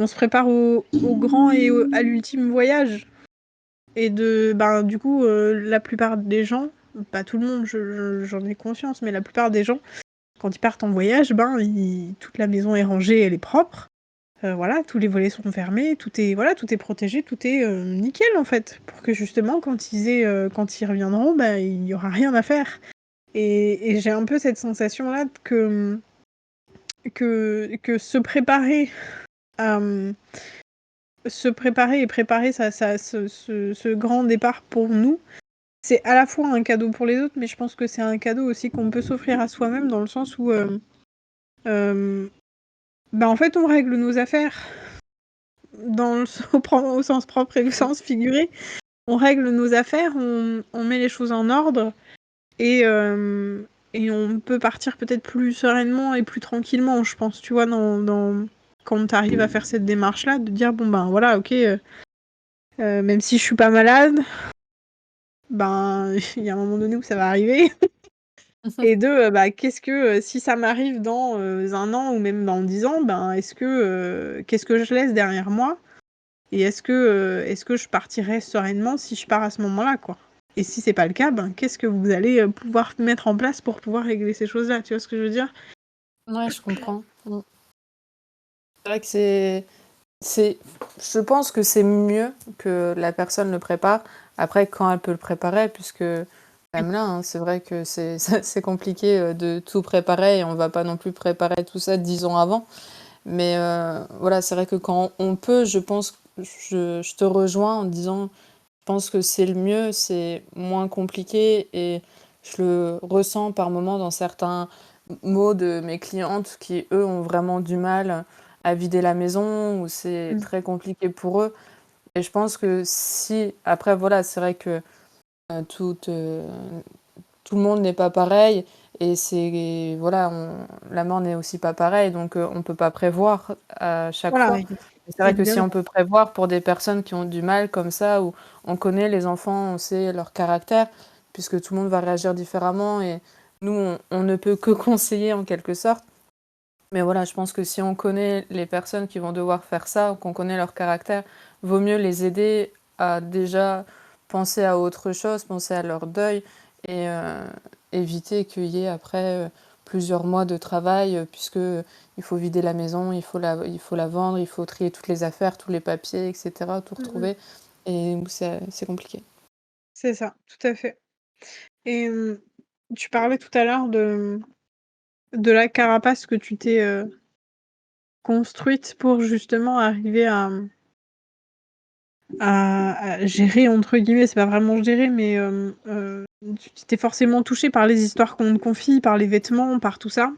se prépare au grand et à l'ultime voyage et ben, du coup, la plupart des gens, pas tout le monde, j'en ai conscience, mais la plupart des gens, quand ils partent en voyage, ben, toute la maison est rangée, elle est propre. Voilà, tous les volets sont fermés, tout est protégé, tout est, nickel en fait, pour que justement quand ils reviendront, bah, il y aura rien à faire et j'ai un peu cette sensation-là que se préparer et préparer ce grand départ pour nous, c'est à la fois un cadeau pour les autres, mais je pense que c'est un cadeau aussi qu'on peut s'offrir à soi-même dans le sens où, bah, en fait, on règle nos affaires au sens propre et au sens figuré. On règle nos affaires, on met les choses en ordre et, et on peut partir peut-être plus sereinement et plus tranquillement, je pense, tu vois, quand tu arrives à faire cette démarche-là, de dire bon ben voilà, ok, même si je suis pas malade, ben il y a un moment donné où ça va arriver. Et bah si ça m'arrive dans 1 an ou même dans 10 ans, ben qu'est-ce que je laisse derrière moi? Et est-ce que je partirai sereinement si je pars à ce moment-là, quoi? Et si c'est pas le cas, ben, qu'est-ce que vous allez, pouvoir mettre en place pour pouvoir régler ces choses-là? Tu vois ce que je veux dire? Ouais, je comprends. C'est vrai que c'est je pense que c'est mieux que la personne le prépare. Après, quand elle peut le préparer, puisque même là, hein, c'est vrai que c'est compliqué, de tout préparer et on va pas non plus préparer tout ça 10 ans avant. Mais voilà, c'est vrai que quand on peut, je pense, je te rejoins en disant, je pense que c'est le mieux, c'est moins compliqué et je le ressens par moments dans certains mots de mes clientes qui, eux, ont vraiment du mal à vider la maison ou c'est Mmh. très compliqué pour eux. Et je pense que si, après, voilà, c'est vrai que euh, tout, euh, tout le monde n'est pas pareil et c'est voilà, la mort n'est aussi pas pareille, donc on peut pas prévoir à chaque Voilà, fois. Et c'est vrai que si évidemment. on peut prévoir pour des personnes qui ont du mal comme ça, où on connaît les enfants, on sait leur caractère, puisque tout le monde va réagir différemment et nous, on ne peut que conseiller en quelque sorte. Mais voilà, je pense que si on connaît les personnes qui vont devoir faire ça, ou qu'on connaît leur caractère, vaut mieux les aider à déjà penser à autre chose, penser à leur deuil et éviter qu'il y ait après plusieurs mois de travail, puisque il faut vider la maison, il faut la vendre, il faut trier toutes les affaires, tous les papiers, etc., tout retrouver. Et c'est compliqué. C'est ça, tout à fait. Et tu parlais tout à l'heure de la carapace que tu t'es construite pour justement arriver à gérer, entre guillemets, c'est pas vraiment gérer, mais tu t'es forcément touchée par les histoires qu'on te confie, par les vêtements, par tout ça.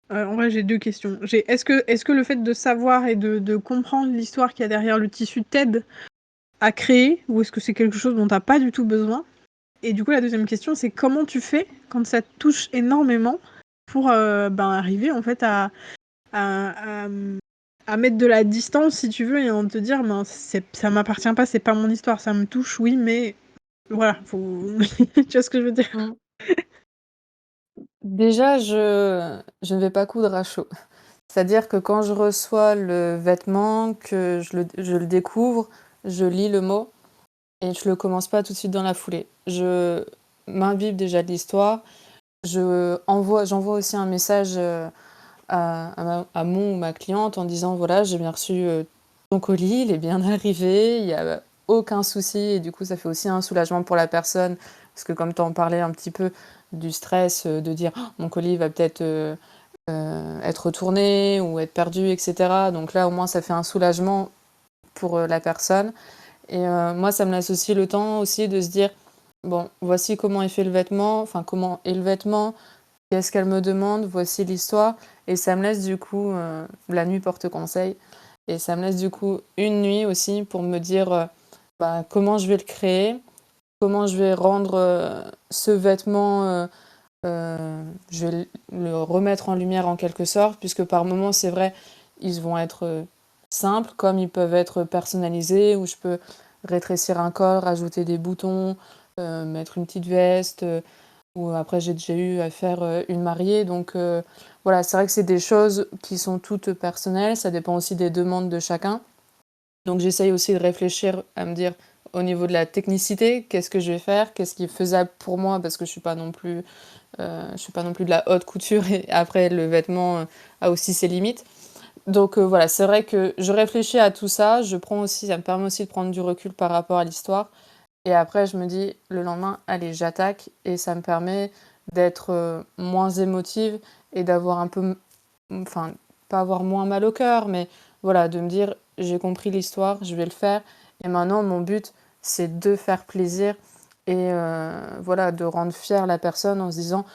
En vrai, j'ai deux questions. Est-ce que le fait de savoir et de comprendre l'histoire qu'il y a derrière le tissu t'aide à créer, ou est-ce que c'est quelque chose dont t'as pas du tout besoin? Et du coup, la deuxième question, c'est comment tu fais quand ça te touche énormément pour arriver en fait à, à, à mettre de la distance, si tu veux, et en te dire, ben, ça m'appartient pas, c'est pas mon histoire, ça me touche, oui, mais voilà, faut... tu vois ce que je veux dire? Mm. Déjà, je ne vais pas coudre à chaud. C'est-à-dire que quand je reçois le vêtement, que je le découvre, je lis le mot et je le commence pas tout de suite dans la foulée. Je m'imbibe déjà de l'histoire. J'envoie aussi un message à mon ou ma cliente en disant voilà, j'ai bien reçu ton colis, il est bien arrivé, il n'y a aucun souci. Et du coup, ça fait aussi un soulagement pour la personne. Parce que comme tu en parlais un petit peu du stress, de dire oh, mon colis va peut-être être retourné ou être perdu, etc. Donc là, au moins, ça fait un soulagement pour la personne. Et moi, ça me laisse aussi le temps aussi de se dire, bon, voici comment est fait le vêtement, enfin, comment est le vêtement, qu'est-ce qu'elle me demande, voici l'histoire. Et ça me laisse du coup, la nuit porte conseil. Et ça me laisse du coup une nuit aussi pour me dire comment je vais le créer, comment je vais rendre ce vêtement je vais le remettre en lumière en quelque sorte, puisque par moments, c'est vrai, ils vont être simples, comme ils peuvent être personnalisés, où je peux rétrécir un col, rajouter des boutons, mettre une petite veste, ou après j'ai déjà eu à faire une mariée. Donc voilà, c'est vrai que c'est des choses qui sont toutes personnelles, ça dépend aussi des demandes de chacun. Donc j'essaye aussi de réfléchir à me dire au niveau de la technicité, qu'est-ce que je vais faire, qu'est-ce qui est faisable pour moi, parce que je suis pas non plus de la haute couture et après le vêtement a aussi ses limites. Donc voilà, c'est vrai que je réfléchis à tout ça, ça me permet aussi de prendre du recul par rapport à l'histoire. Et après, je me dis le lendemain, allez, j'attaque et ça me permet d'être moins émotive et d'avoir un peu, enfin, pas avoir moins mal au cœur, mais voilà, de me dire j'ai compris l'histoire, je vais le faire. Et maintenant, mon but, c'est de faire plaisir et voilà, de rendre fière la personne en se disant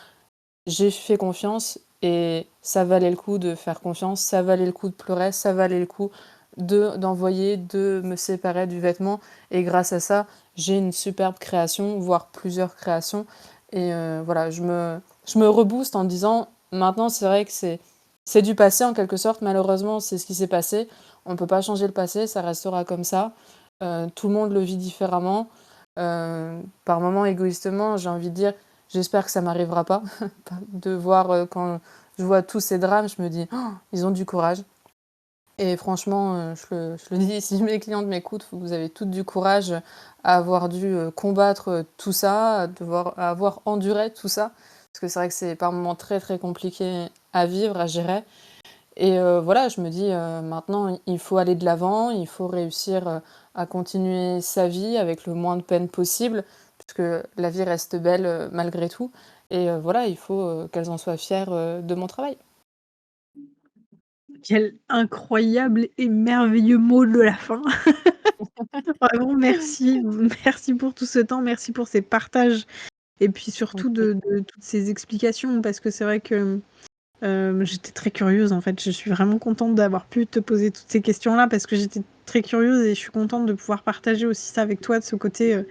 j'ai fait confiance et ça valait le coup de faire confiance, ça valait le coup de pleurer, ça valait le coup d'envoyer, de me séparer du vêtement. Et grâce à ça, j'ai une superbe création, voire plusieurs créations. Et voilà, je me rebooste en disant, maintenant c'est vrai que c'est du passé en quelque sorte, malheureusement c'est ce qui s'est passé. On ne peut pas changer le passé, ça restera comme ça. Tout le monde le vit différemment. Par moments, égoïstement, j'ai envie de dire, j'espère que ça m'arrivera pas de voir quand je vois tous ces drames, je me dis oh, ils ont du courage. Et franchement, je le dis, si mes clientes m'écoutent, vous avez toutes du courage à avoir dû combattre tout ça, à avoir enduré tout ça, parce que c'est vrai que c'est par moments très très compliqué à vivre, à gérer. Et voilà, je me dis maintenant, il faut aller de l'avant, il faut réussir à continuer sa vie avec le moins de peine possible, puisque la vie reste belle malgré tout. Et voilà, il faut qu'elles en soient fières de mon travail. Quel incroyable et merveilleux mot de la fin. Vraiment, merci. Merci pour tout ce temps, merci pour ces partages et puis surtout de toutes ces explications parce que c'est vrai que j'étais très curieuse en fait. Je suis vraiment contente d'avoir pu te poser toutes ces questions-là parce que j'étais très curieuse et je suis contente de pouvoir partager aussi ça avec toi de ce côté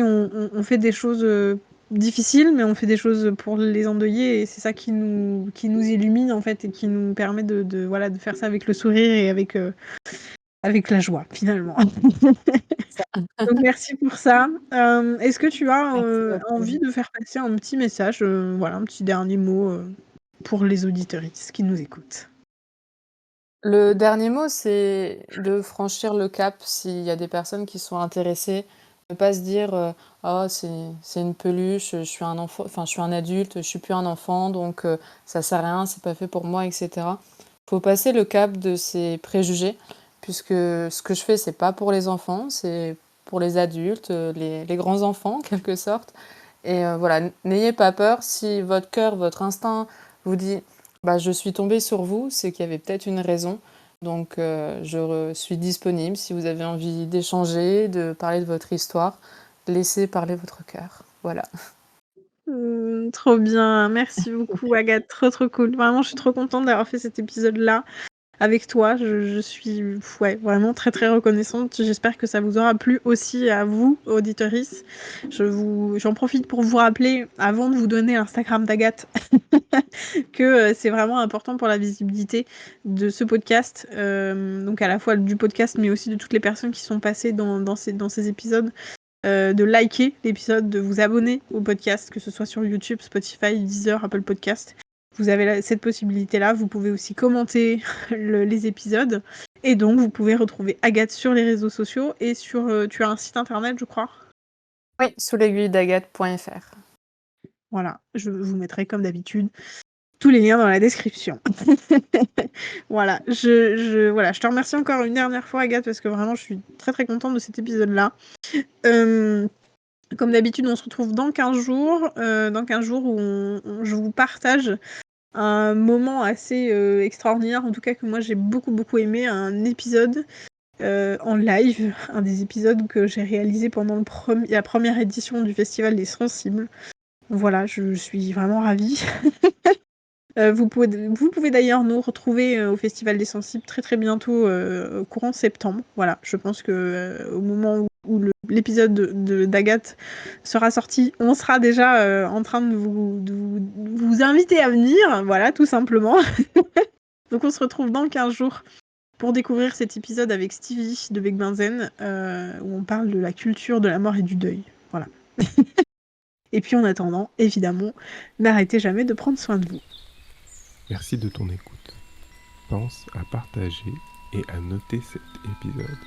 on fait des choses difficiles mais on fait des choses pour les endeuillés et c'est ça qui nous illumine en fait et qui nous permet voilà, de faire ça avec le sourire et avec la joie finalement. Ça. Donc merci pour ça. Est-ce que tu as Merci à envie vous. de faire passer un petit message, voilà, un petit dernier mot pour les auditeuristes qui nous écoutent? Le dernier mot, c'est de franchir le cap s'il y a des personnes qui sont intéressées. Ne pas se dire «Oh, c'est une peluche, je suis un enfant, enfin, je suis un adulte, je suis plus un enfant, donc ça sert à rien, c'est pas fait pour moi», etc. Faut passer le cap de ces préjugés, puisque ce que je fais, c'est pas pour les enfants, c'est pour les adultes, les grands-enfants, en quelque sorte. Et voilà, n'ayez pas peur. Si votre cœur, votre instinct vous dit bah, je suis tombée sur vous, c'est qu'il y avait peut-être une raison. Donc, suis disponible si vous avez envie d'échanger, de parler de votre histoire. Laissez parler votre cœur. Voilà. Trop bien, merci beaucoup Agathe, trop, trop cool. Vraiment, je suis trop contente d'avoir fait cet épisode-là avec toi. Je suis vraiment très, très reconnaissante. J'espère que ça vous aura plu aussi à vous, auditeuristes. J'en profite pour vous rappeler, avant de vous donner l'Instagram d'Agathe, que c'est vraiment important pour la visibilité de ce podcast, donc à la fois du podcast, mais aussi de toutes les personnes qui sont passées dans ces épisodes, de liker l'épisode, de vous abonner au podcast, que ce soit sur YouTube, Spotify, Deezer, Apple Podcast. Vous avez cette possibilité-là. Vous pouvez aussi commenter les épisodes. Et donc, vous pouvez retrouver Agathe sur les réseaux sociaux et tu as un site internet, je crois. Oui, sous l'aiguille d'agathe.fr. Voilà, je vous mettrai comme d'habitude tous les liens dans la description. Voilà, je te remercie encore une dernière fois, Agathe, parce que vraiment, je suis très très contente de cet épisode-là. Comme d'habitude, on se retrouve dans 15 jours, où je vous partage un moment assez extraordinaire, en tout cas que moi j'ai beaucoup beaucoup aimé, un épisode en live, un des épisodes que j'ai réalisé pendant la première édition du Festival des Sensibles. Voilà, je suis vraiment ravie. Vous pouvez d'ailleurs nous retrouver au Festival des Sensibles très très bientôt, courant septembre. Voilà, je pense que au moment où l'épisode d'Agathe sera sorti, on sera déjà en train de vous inviter à venir, voilà, tout simplement. Donc on se retrouve dans 15 jours pour découvrir cet épisode avec Stevie de Big Benzen, où on parle de la culture de la mort et du deuil. Voilà. Et puis en attendant, évidemment, n'arrêtez jamais de prendre soin de vous. Merci de ton écoute. Pense à partager et à noter cet épisode.